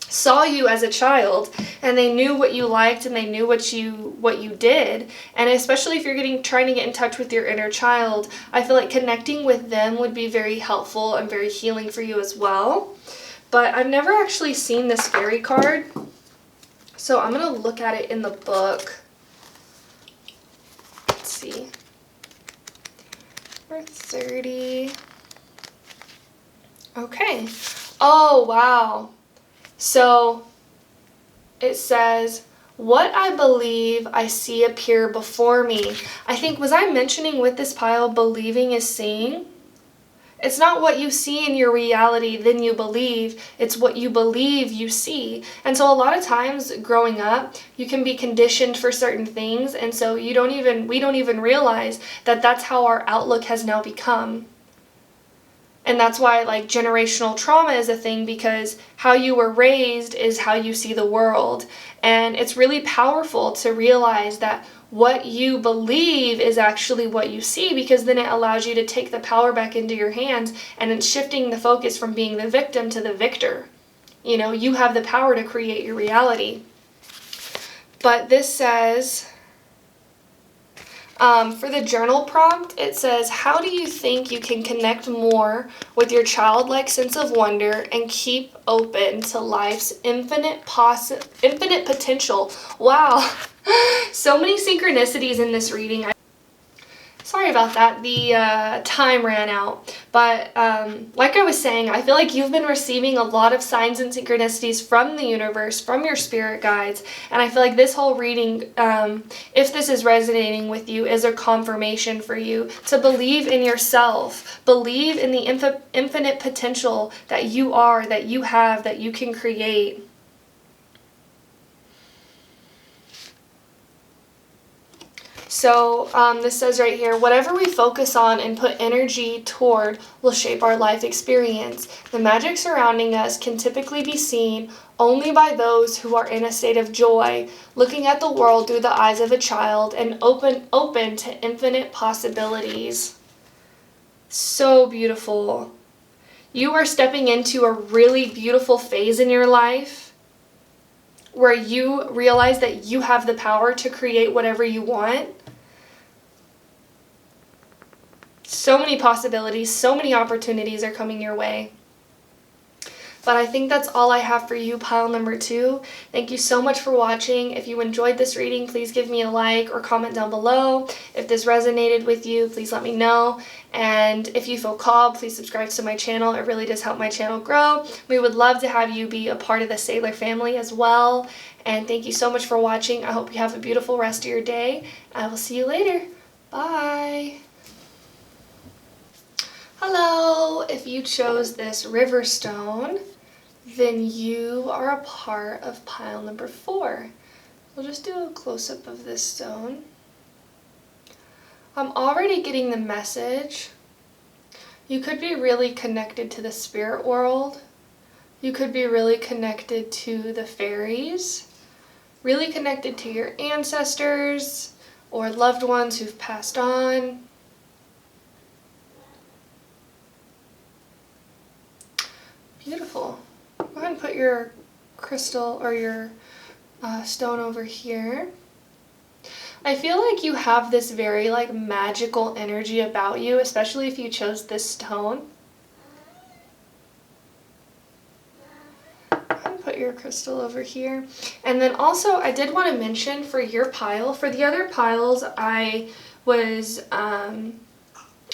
S1: saw you as a child and they knew what you liked and they knew what you did. And especially if you're trying to get in touch with your inner child, I feel like connecting with them would be very helpful and very healing for you as well. But I've never actually seen this fairy card, so I'm going to look at it in the book. Let's see. Number 30. Okay. Oh, wow. So it says, what I believe I see appear before me. I think, was I mentioning with this pile, believing is seeing? It's not what you see in your reality, then you believe. It's what you believe you see. And so a lot of times growing up, you can be conditioned for certain things. And so we don't even realize that that's how our outlook has now become. And that's why like generational trauma is a thing, because how you were raised is how you see the world. And it's really powerful to realize that what you believe is actually what you see, because then it allows you to take the power back into your hands, and it's shifting the focus from being the victim to the victor. You know, you have the power to create your reality. But this says, for the journal prompt, it says, how do you think you can connect more with your childlike sense of wonder and keep open to life's infinite potential? Wow. So many synchronicities in this reading. sorry about that, the time ran out. But like I was saying, I feel like you've been receiving a lot of signs and synchronicities from the universe, from your spirit guides. And I feel like this whole reading, if this is resonating with you, is a confirmation for you to believe in yourself, believe in the infinite potential that you are, that you have, that you can create. So this says right here, whatever we focus on and put energy toward will shape our life experience. The magic surrounding us can typically be seen only by those who are in a state of joy, looking at the world through the eyes of a child and open to infinite possibilities. So beautiful. You are stepping into a really beautiful phase in your life where you realize that you have the power to create whatever you want. So many possibilities, so many opportunities are coming your way. But I think that's all I have for you, pile number 2. Thank you so much for watching. If you enjoyed this reading, please give me a like or comment down below. If this resonated with you, please let me know. And if you feel called, please subscribe to my channel. It really does help my channel grow. We would love to have you be a part of the Sailor family as well. And thank you so much for watching. I hope you have a beautiful rest of your day. I will see you later. Bye. Hello. If you chose this river stone, then you are a part of pile number 4. We'll just do a close-up of this stone. I'm already getting the message. You could be really connected to the spirit world. You could be really connected to the fairies, really connected to your ancestors or loved ones who've passed on. Beautiful. Go ahead and put your crystal or your stone over here. I feel like you have this very magical energy about you, especially if you chose this stone. And put your crystal over here. And then also I did want to mention for your pile, for the other piles I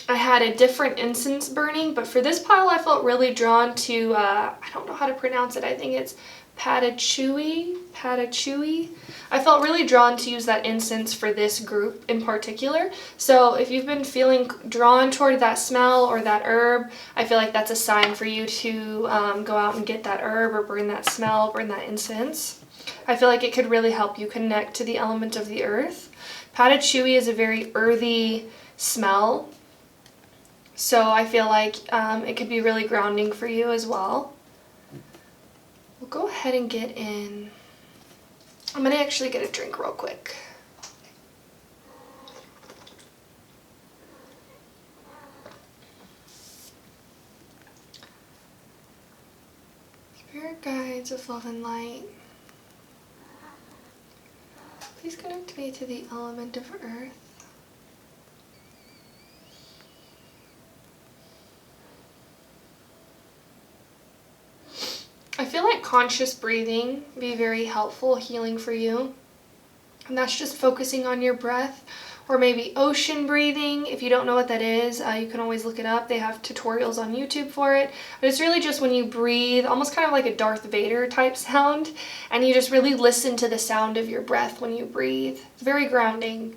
S1: had a different incense burning, but for this pile I felt really drawn to, I don't know how to pronounce it, I think it's patachui. I felt really drawn to use that incense for this group in particular. So if you've been feeling drawn toward that smell or that herb, I feel like that's a sign for you to go out and get that herb or burn that smell, burn that incense. I feel like it could really help you connect to the element of the earth. Patachui is a very earthy smell. So I feel like it could be really grounding for you as well. We'll go ahead and get in. I'm going to actually get a drink real quick. Spirit guides of love and light, please connect me to the element of earth. I feel like conscious breathing would be very helpful, healing for you. And that's just focusing on your breath, or maybe ocean breathing. If you don't know what that is, you can always look it up. They have tutorials on YouTube for it. But it's really just when you breathe, almost kind of like a Darth Vader type sound, and you just really listen to the sound of your breath when you breathe. It's very grounding.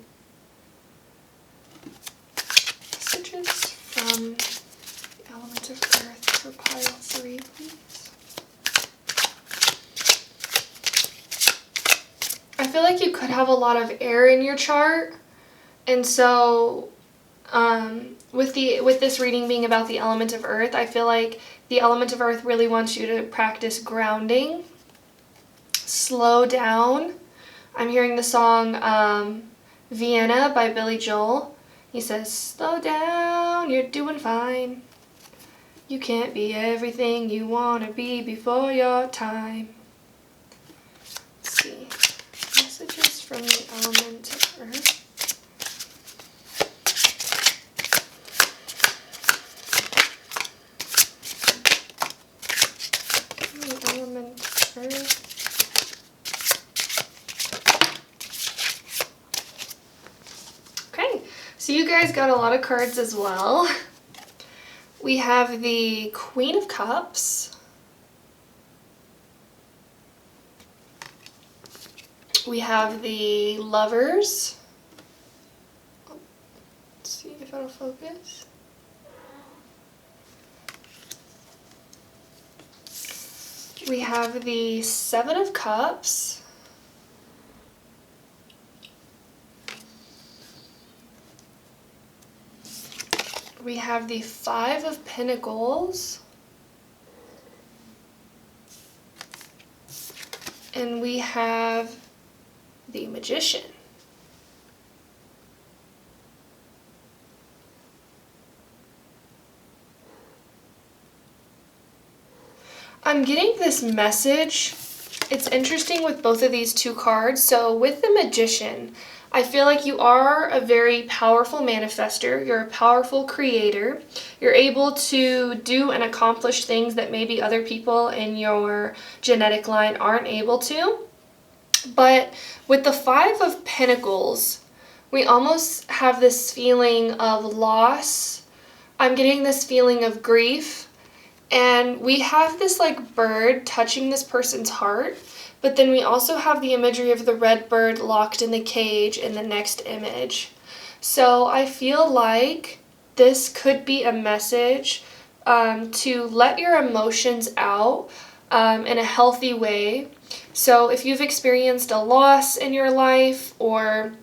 S1: Messages from the element of earth for pile 3, please. I feel like you could have a lot of air in your chart, and so with this reading being about the element of earth, I feel like the element of earth really wants you to practice grounding, slow down. I'm hearing the song Vienna by Billy Joel. He says, slow down, you're doing fine. You can't be everything you want to be before your time. Let's see. Messages from the element of earth. The element of earth. Okay, So you guys got a lot of cards as well. We have the Queen of Cups. We have the Lovers. Let's see if it'll focus. We have the Seven of Cups. We have the Five of Pentacles. And we have the Magician. I'm getting this message. It's interesting with both of these two cards. So with the Magician, I feel like you are a very powerful manifester. You're a powerful creator. You're able to do and accomplish things that maybe other people in your genetic line aren't able to. But with the Five of Pentacles, we almost have this feeling of loss. I'm getting this feeling of grief. And we have this like bird touching this person's heart, but then we also have the imagery of the red bird locked in the cage in the next image. So I feel like this could be a message to let your emotions out in a healthy way. So if you've experienced a loss in your life, or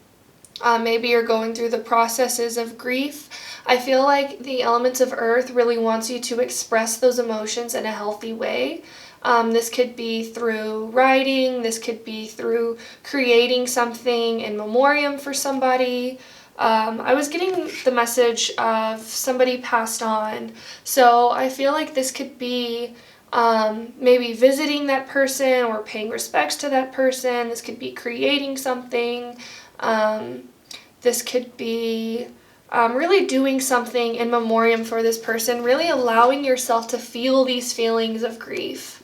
S1: maybe you're going through the processes of grief, I feel like the elements of earth really wants you to express those emotions in a healthy way. This could be through writing, this could be through creating something in memoriam for somebody. I was getting the message of somebody passed on, so I feel like this could be maybe visiting that person or paying respects to that person. This could be creating something. This could be really doing something in memoriam for this person, really allowing yourself to feel these feelings of grief.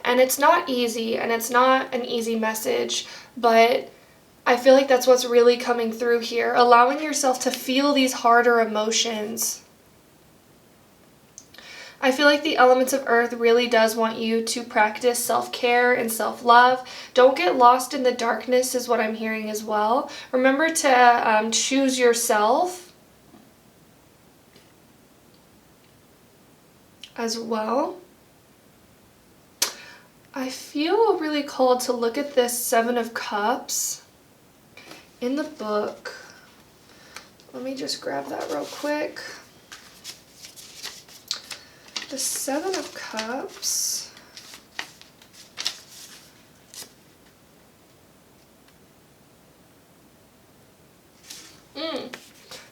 S1: And it's not easy, and it's not an easy message, but I feel like that's what's really coming through here, allowing yourself to feel these harder emotions. I feel like the elements of earth really does want you to practice self-care and self-love. Don't get lost in the darkness is what I'm hearing as well. Remember to choose yourself as well. I feel really called to look at this Seven of Cups in the book. Let me just grab that real quick. The Seven of Cups.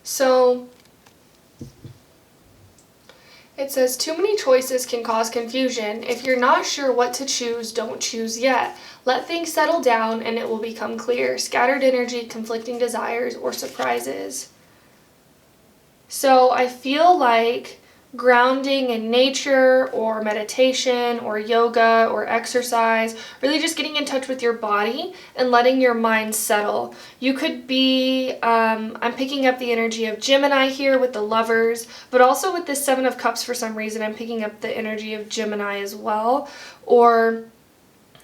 S1: So it says, too many choices can cause confusion. If you're not sure what to choose, don't choose yet. Let things settle down and it will become clear. Scattered energy, conflicting desires, or surprises. So I feel like grounding in nature or meditation or yoga or exercise, really just getting in touch with your body and letting your mind settle. You could be, I'm picking up the energy of Gemini here with the Lovers, but also with this Seven of Cups for some reason I'm picking up the energy of Gemini as well, or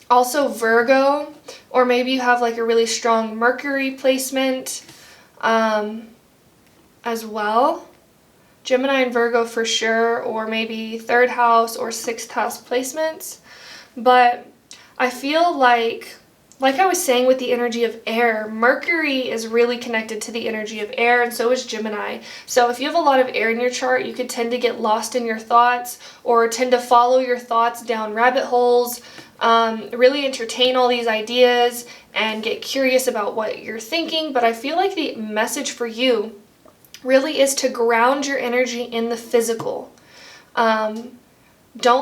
S1: also Virgo, or maybe you have like a really strong Mercury placement as well. Gemini and Virgo for sure, or maybe third house or sixth house placements. But I feel like I was saying with the energy of air, Mercury is really connected to the energy of air, and so is Gemini. So if you have a lot of air in your chart, you could tend to get lost in your thoughts or tend to follow your thoughts down rabbit holes, really entertain all these ideas and get curious about what you're thinking. But I feel like the message for you really is to ground your energy in the physical. Don't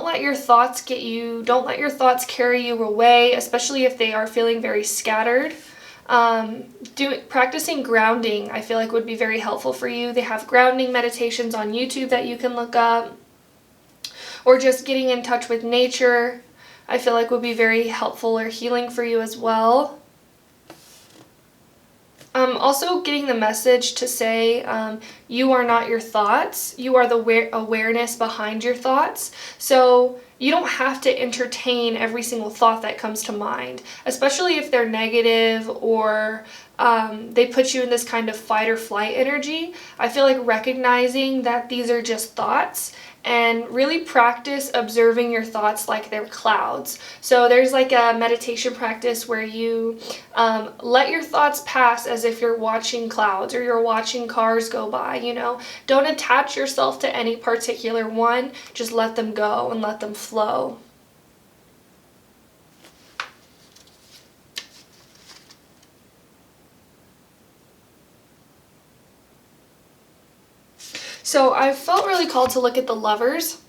S1: let your thoughts carry you away, especially if they are feeling very scattered. Practicing grounding, I feel like would be very helpful for you. They have grounding meditations on YouTube that you can look up, or just getting in touch with nature, I feel like would be very helpful or healing for you as well. Also getting the message to say you are not your thoughts. You are the awareness behind your thoughts. So you don't have to entertain every single thought that comes to mind, especially if they're negative or they put you in this kind of fight or flight energy. I feel like recognizing that these are just thoughts and really practice observing your thoughts like they're clouds. So there's like a meditation practice where you let your thoughts pass as if you're watching clouds or you're watching cars go by, you know. Don't attach yourself to any particular one, just let them go and let them flow. So I felt really called to look at the Lovers.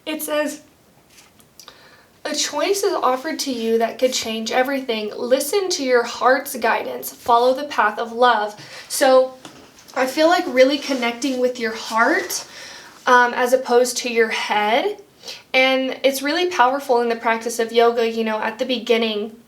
S1: It says, a choice is offered to you that could change everything. Listen to your heart's guidance. Follow the path of love. So I feel like really connecting with your heart as opposed to your head. And it's really powerful in the practice of yoga. You know, at the beginning,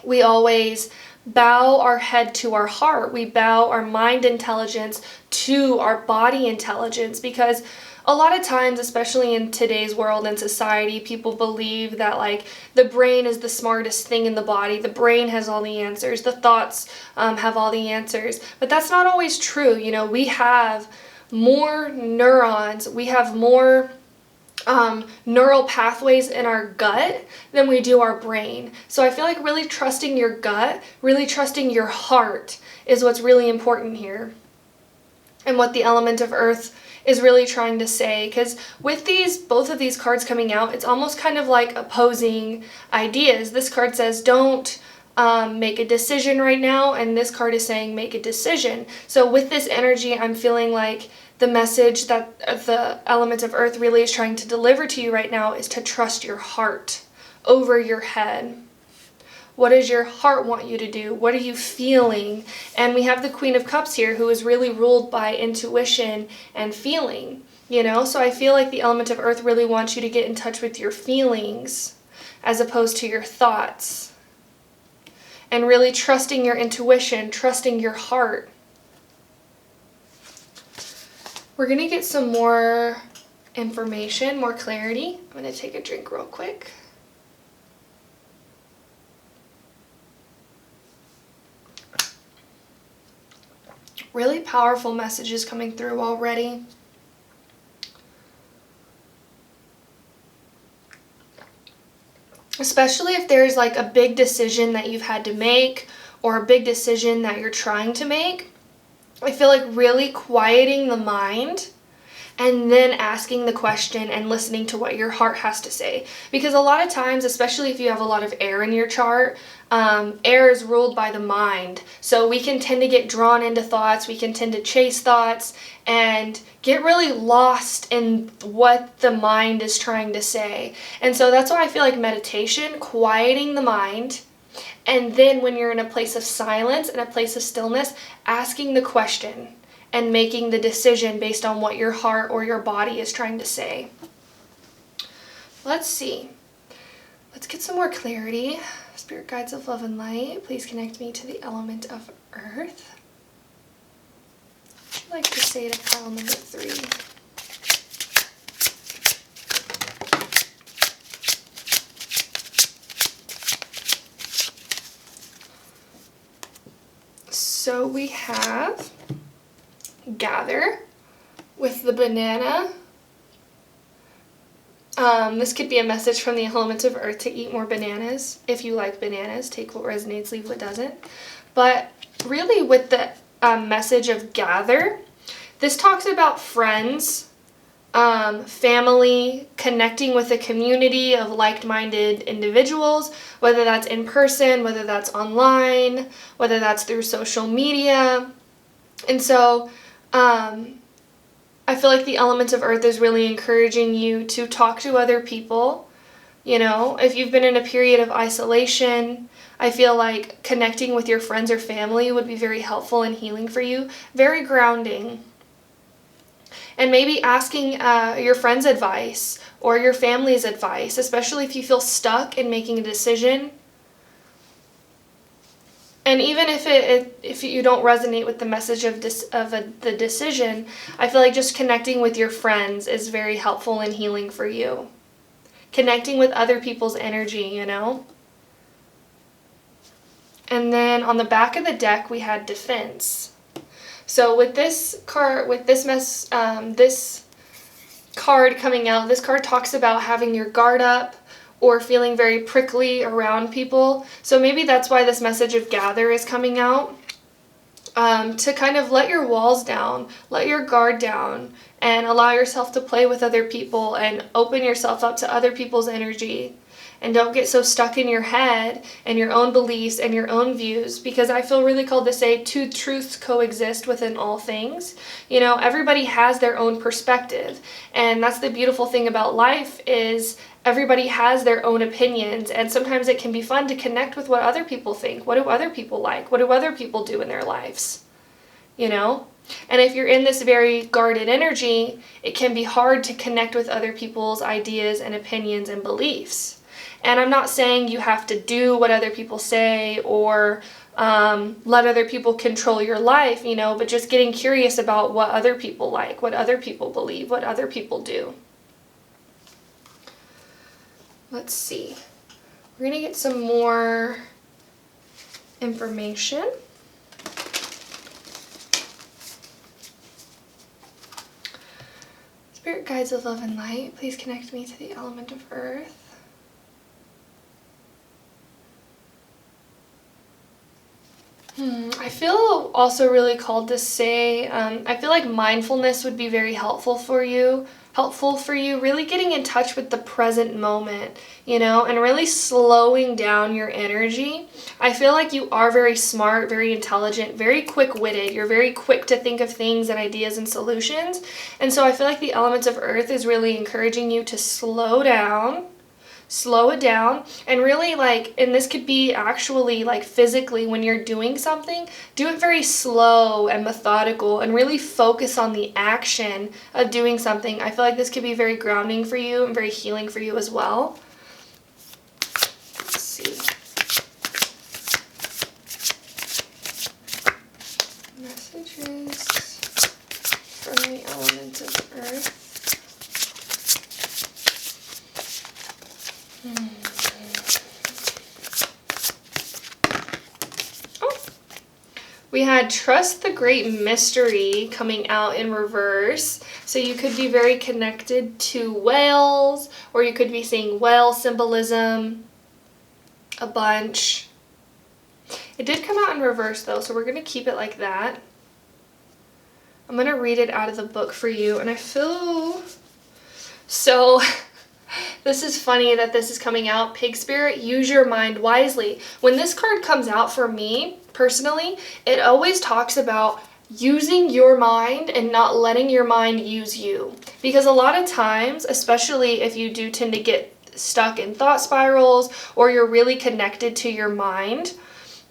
S1: we always bow our head to our heart. We bow our mind intelligence to our body intelligence, because a lot of times, especially in today's world and society, people believe that like the brain is the smartest thing in the body. The brain has all the answers. The thoughts have all the answers. But that's not always true. You know, we have more neurons. We have more neural pathways in our gut than we do our brain. So I feel like really trusting your gut, really trusting your heart is what's really important here. And what the element of earth is really trying to say, because with both of these cards coming out, it's almost kind of like opposing ideas. This card says don't make a decision right now, and this card is saying make a decision. So with this energy, I'm feeling like the message that the element of earth really is trying to deliver to you right now is to trust your heart over your head. What does your heart want you to do? What are you feeling? And we have the Queen of Cups here, who is really ruled by intuition and feeling, you know? So I feel like the element of earth really wants you to get in touch with your feelings as opposed to your thoughts. And really trusting your intuition, trusting your heart. We're going to get some more information, more clarity. I'm going to take a drink real quick. Really powerful messages coming through already. Especially if there's like a big decision that you've had to make or a big decision that you're trying to make. I feel like really quieting the mind and then asking the question and listening to what your heart has to say. Because a lot of times, especially if you have a lot of air in your chart, air is ruled by the mind. So we can tend to get drawn into thoughts, we can tend to chase thoughts and get really lost in what the mind is trying to say. And so that's why I feel like meditation, quieting the mind, and then when you're in a place of silence and a place of stillness, asking the question and making the decision based on what your heart or your body is trying to say. Let's see. Let's get some more clarity. Spirit guides of love and light, please connect me to the element of earth. I'd like to say to pile number 3. So we have gather with the banana. This could be a message from the element of earth to eat more bananas. If you like bananas, take what resonates, leave what doesn't. But really with the message of gather, this talks about friends, family, connecting with a community of like-minded individuals, whether that's in person, whether that's online, whether that's through social media. And so I feel like the element of earth is really encouraging you to talk to other people. You know, if you've been in a period of isolation, I feel like connecting with your friends or family would be very helpful and healing for you. Very grounding. And maybe asking your friend's advice or your family's advice, especially if you feel stuck in making a decision. And even if you don't resonate with the message of the decision, I feel like just connecting with your friends is very helpful and healing for you. Connecting with other people's energy, you know? And then on the back of the deck, we had defense. So with this card, this card coming out, this card talks about having your guard up or feeling very prickly around people. So maybe that's why this message of gather is coming out. To kind of let your walls down, let your guard down, and allow yourself to play with other people and open yourself up to other people's energy. And don't get so stuck in your head and your own beliefs and your own views, because I feel really called to say two truths coexist within all things. You know, everybody has their own perspective, and that's the beautiful thing about life is everybody has their own opinions, and sometimes it can be fun to connect with what other people think. What do other people like? What do other people do in their lives? You know? And if you're in this very guarded energy, it can be hard to connect with other people's ideas and opinions and beliefs. And I'm not saying you have to do what other people say or let other people control your life, you know, but just getting curious about what other people like, what other people believe, what other people do. Let's see. We're going to get some more information. Spirit guides of love and light, please connect me to the element of earth. I feel also really called to say, I feel like mindfulness would be very helpful for you, really getting in touch with the present moment, you know, and really slowing down your energy. I feel like you are very smart, very intelligent, very quick-witted. You're very quick to think of things and ideas and solutions. And so I feel like the elements of earth is really encouraging you to slow it down, and really and this could be actually physically when you're doing something, do it very slow and methodical and really focus on the action of doing something. I feel like this could be very grounding for you and very healing for you as well. Let's see. Messages from the elements of earth. We had Trust the Great Mystery coming out in reverse. So you could be very connected to whales, or you could be seeing whale symbolism a bunch. It did come out in reverse though, so we're going to keep it like that. I'm going to read it out of the book for you, and I feel so... This is funny that this is coming out. Pig Spirit, use your mind wisely. When this card comes out for me, personally, it always talks about using your mind and not letting your mind use you. Because a lot of times, especially if you do tend to get stuck in thought spirals or you're really connected to your mind,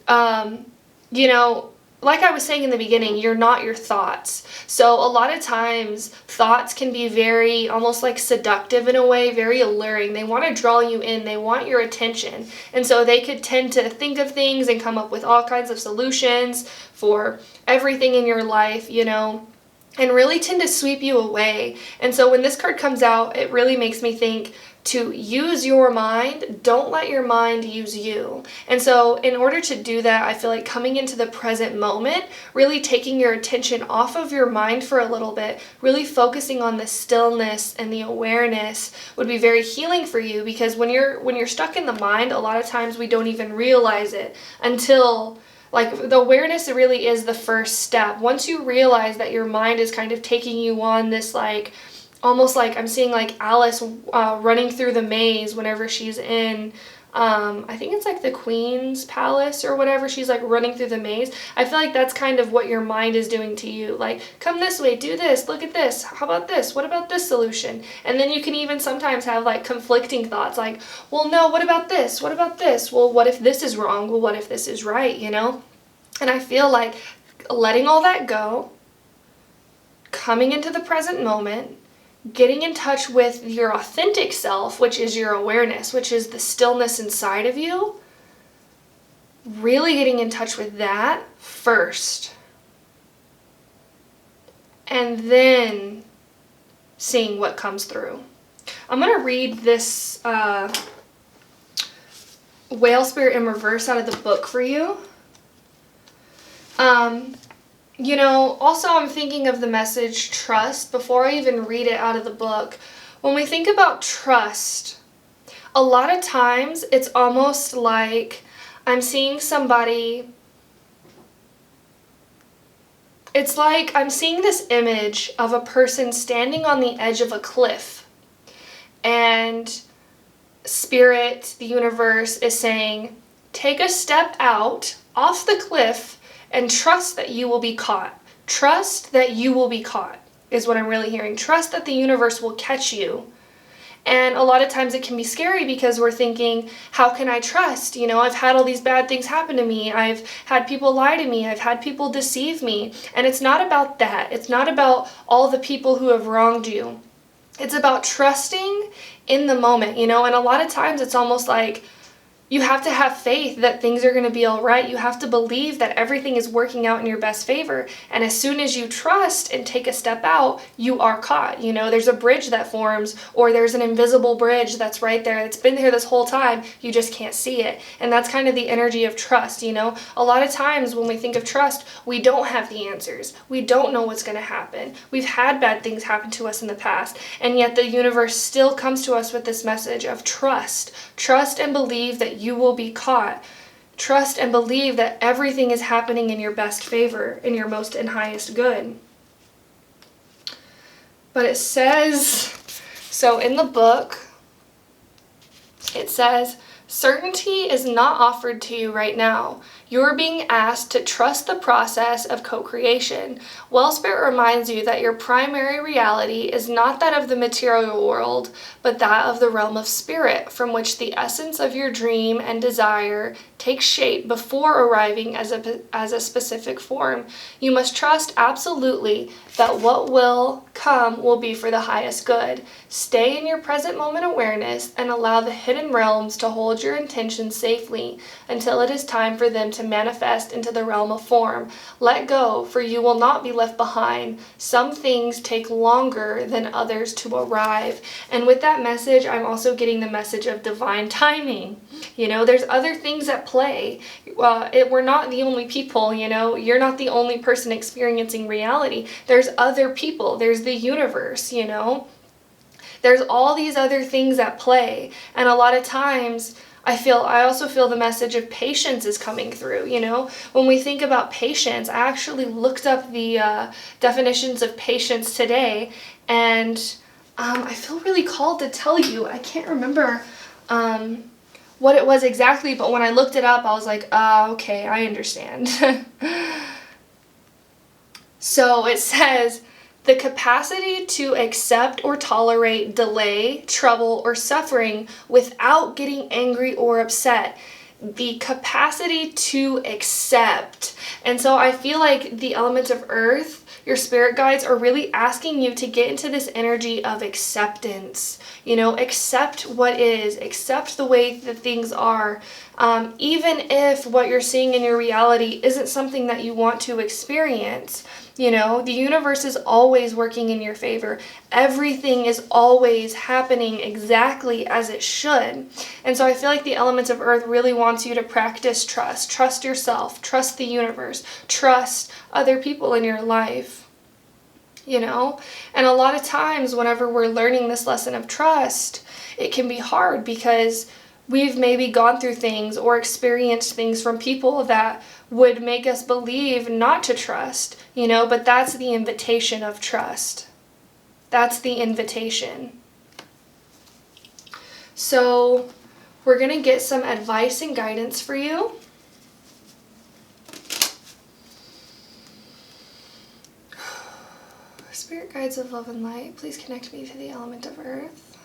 S1: you know, like I was saying in the beginning, you're not your thoughts. So a lot of times thoughts can be very almost like seductive in a way, very alluring. They want to draw you in. They want your attention. And so they could tend to think of things and come up with all kinds of solutions for everything in your life, you know, and really tend to sweep you away. And so when this card comes out, it really makes me think to use your mind. Don't let your mind use you. And so in order to do that, I feel like coming into the present moment, really taking your attention off of your mind for a little bit, really focusing on the stillness and the awareness would be very healing for you, because when you're stuck in the mind, a lot of times we don't even realize it until the awareness really is the first step. Once you realize that your mind is kind of taking you on this almost like I'm seeing Alice running through the maze whenever she's in, I think it's the Queen's Palace or whatever. She's running through the maze. I feel like that's kind of what your mind is doing to you. Come this way, do this, look at this, how about this, what about this solution? And then you can even sometimes have conflicting thoughts well, no, what about this, what about this? Well, what if this is wrong? Well, what if this is right, you know? And I feel like letting all that go, coming into the present moment, getting in touch with your authentic self, which is your awareness, which is the stillness inside of you, really getting in touch with that first. And then seeing what comes through. I'm going to read this Whale Spirit in Reverse out of the book for you. You know, also I'm thinking of the message trust before I even read it out of the book. When we think about trust, a lot of times it's almost like I'm seeing somebody, it's like I'm seeing this image of a person standing on the edge of a cliff, and Spirit, the universe, is saying, take a step out off the cliff and trust that you will be caught. Trust that you will be caught is what I'm really hearing. Trust that the universe will catch you. And a lot of times it can be scary because we're thinking, how can I trust? You know, I've had all these bad things happen to me. I've had people lie to me. I've had people deceive me. And it's not about that. It's not about all the people who have wronged you. It's about trusting in the moment, you know, and a lot of times it's almost like you have to have faith that things are going to be all right. You have to believe that everything is working out in your best favor. And as soon as you trust and take a step out, you are caught. You know, there's a bridge that forms, or there's an invisible bridge that's right there. It's been there this whole time. You just can't see it. And that's kind of the energy of trust, you know. A lot of times when we think of trust, we don't have the answers. We don't know what's going to happen. We've had bad things happen to us in the past. And yet the universe still comes to us with this message of trust. Trust and believe that you will be caught. Trust and believe that everything is happening in your best favor, in your most and highest good. But it says, so in the book, it says, certainty is not offered to you right now. You are being asked to trust the process of co-creation. Well Spirit reminds you that your primary reality is not that of the material world, but that of the realm of spirit, from which the essence of your dream and desire takes shape before arriving as a specific form. You must trust absolutely that what will come will be for the highest good. Stay in your present moment awareness and allow the hidden realms to hold your intentions safely until it is time for them to manifest into the realm of form. Let go, for you will not be left behind. Some things take longer than others to arrive. And with that message, I'm also getting the message of divine timing. You know, there's other things at play. We're not the only people, you know. You're not the only person experiencing reality. There's other people. There's the universe, you know. There's all these other things at play. And a lot of times, I also feel the message of patience is coming through, you know. When we think about patience, I actually looked up the definitions of patience today, and I feel really called to tell you. I can't remember what it was exactly, but when I looked it up, I was like, okay, I understand. So it says, the capacity to accept or tolerate delay, trouble, or suffering without getting angry or upset. The capacity to accept. And so I feel like the elements of earth, your spirit guides, are really asking you to get into this energy of acceptance. You know, accept what is, accept the way that things are. Even if what you're seeing in your reality isn't something that you want to experience. You know, the universe is always working in your favor. Everything is always happening exactly as it should. And so I feel like the elements of earth really wants you to practice trust. Trust yourself. Trust the universe. Trust other people in your life. You know? And a lot of times whenever we're learning this lesson of trust, it can be hard because we've maybe gone through things or experienced things from people that would make us believe not to trust, you know, but that's the invitation of trust. That's the invitation. So we're going to get some advice and guidance for you. Spirit guides of love and light, please connect me to the element of earth.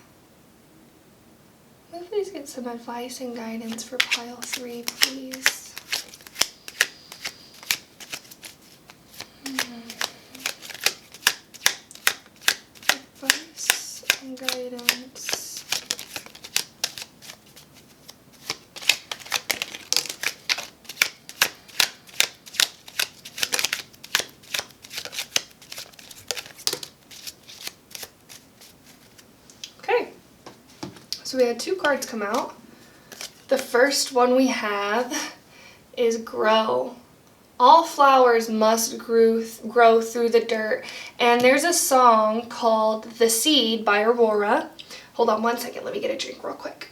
S1: May I please get some advice and guidance for pile 3, please. Advice and guidance. So we had 2 cards come out. The first one we have is grow. All flowers must grow through the dirt. And there's a song called The Seed by Aurora. Hold on one second, let me get a drink real quick.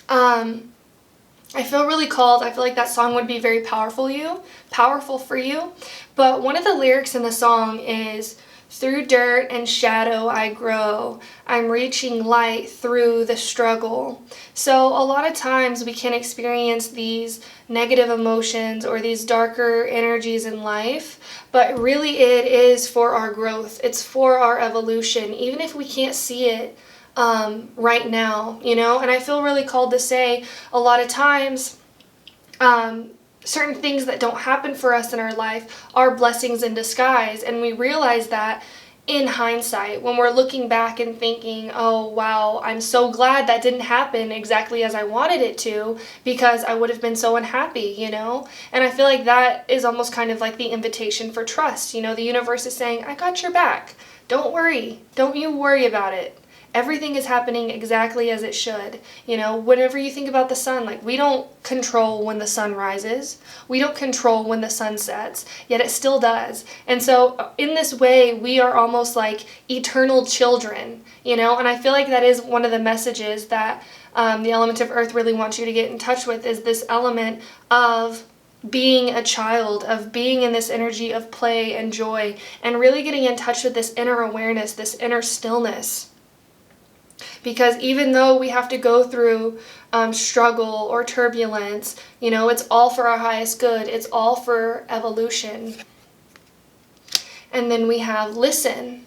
S1: I feel really called. I feel like that song would be very powerful for you. But one of the lyrics in the song is, through dirt and shadow I grow. I'm reaching light through the struggle. So a lot of times we can experience these negative emotions or these darker energies in life, but really it is for our growth. It's for our evolution, even if we can't see it right now, you know. And I feel really called to say a lot of times certain things that don't happen for us in our life are blessings in disguise, and we realize that in hindsight when we're looking back and thinking, oh wow, I'm so glad that didn't happen exactly as I wanted it to, because I would have been so unhappy, you know. And I feel like that is almost kind of like the invitation for trust. You know, the universe is saying, I got your back, don't worry, don't you worry about it. Everything is happening exactly as it should. You know, whenever you think about the sun, like, we don't control when the sun rises. We don't control when the sun sets, yet it still does. And so in this way, we are almost like eternal children, you know, and I feel like that is one of the messages that the element of earth really wants you to get in touch with, is this element of being a child, of being in this energy of play and joy, and really getting in touch with this inner awareness, this inner stillness. Because even though we have to go through struggle or turbulence, you know, it's all for our highest good. It's all for evolution. And then we have listen.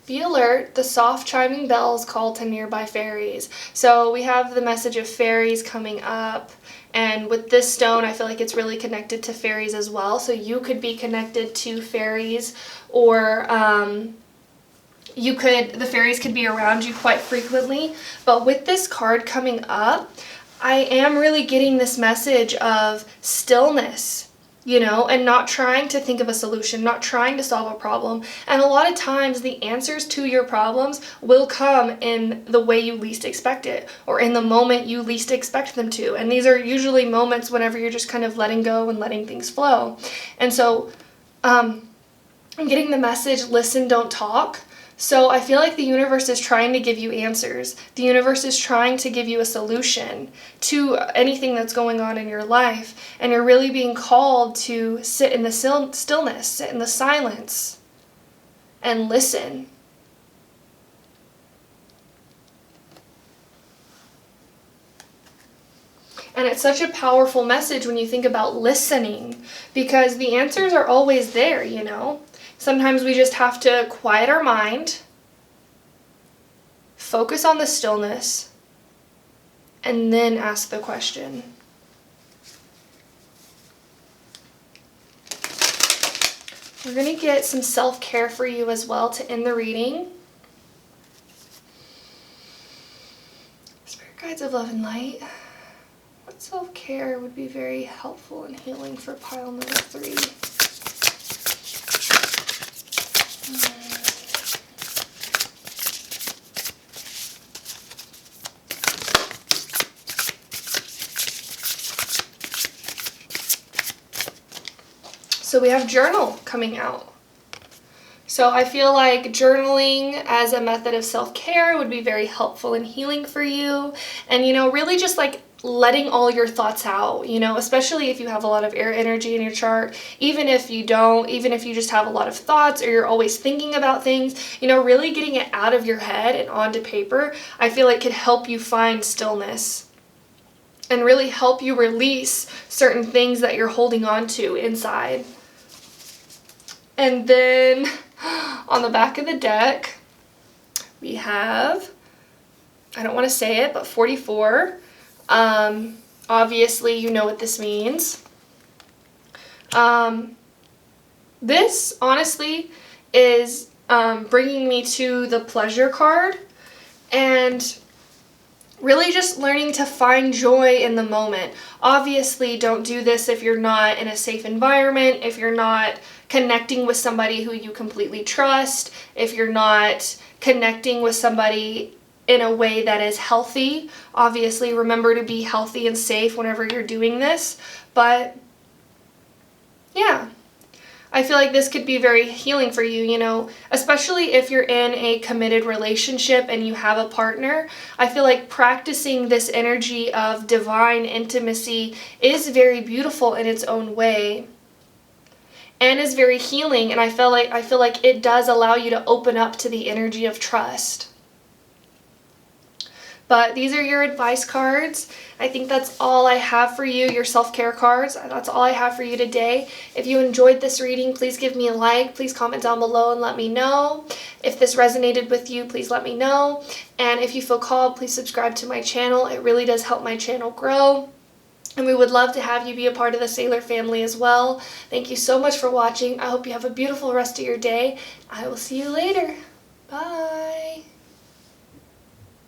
S1: Be alert, the soft chiming bells call to nearby fairies. So we have the message of fairies coming up. And with this stone, I feel like it's really connected to fairies as well. So you could be connected to fairies, or the fairies could be around you quite frequently. But with this card coming up, I am really getting this message of stillness, you know, and not trying to think of a solution, not trying to solve a problem. And a lot of times the answers to your problems will come in the way you least expect it, or in the moment you least expect them to. And these are usually moments whenever you're just kind of letting go and letting things flow. And so I'm getting the message, listen, don't talk. So I feel like the universe is trying to give you answers. The universe is trying to give you a solution to anything that's going on in your life. And you're really being called to sit in the stillness, sit in the silence, and listen. And it's such a powerful message when you think about listening, because the answers are always there, you know. Sometimes we just have to quiet our mind, focus on the stillness, and then ask the question. We're going to get some self-care for you as well to end the reading. Spirit guides of love and light. What self-care would be very helpful and healing for pile number 3? So we have journal coming out. So I feel like journaling as a method of self-care would be very helpful and healing for you. And, you know, really just like letting all your thoughts out, you know, especially if you have a lot of air energy in your chart. Even if you don't, even if you just have a lot of thoughts, or you're always thinking about things, you know, really getting it out of your head and onto paper, I feel like could help you find stillness and really help you release certain things that you're holding on to inside. And then on the back of the deck, we have, I don't want to say it, but 44. Obviously, you know what this means. This, honestly, is bringing me to the pleasure card, and really just learning to find joy in the moment. Obviously, don't do this if you're not in a safe environment, if you're not connecting with somebody who you completely trust, if you're not connecting with somebody in a way that is healthy. Obviously, remember to be healthy and safe whenever you're doing this. But yeah, I feel like this could be very healing for you, you know, especially if you're in a committed relationship and you have a partner. I feel like practicing this energy of divine intimacy is very beautiful in its own way and is very healing, and I feel like it does allow you to open up to the energy of trust. But these are your advice cards. I think that's all I have for you, your self-care cards. That's all I have for you today. If you enjoyed this reading, please give me a like. Please comment down below and let me know. If this resonated with you, please let me know. And if you feel called, please subscribe to my channel. It really does help my channel grow. And we would love to have you be a part of the Sailor family as well. Thank you so much for watching. I hope you have a beautiful rest of your day. I will see you later. Bye.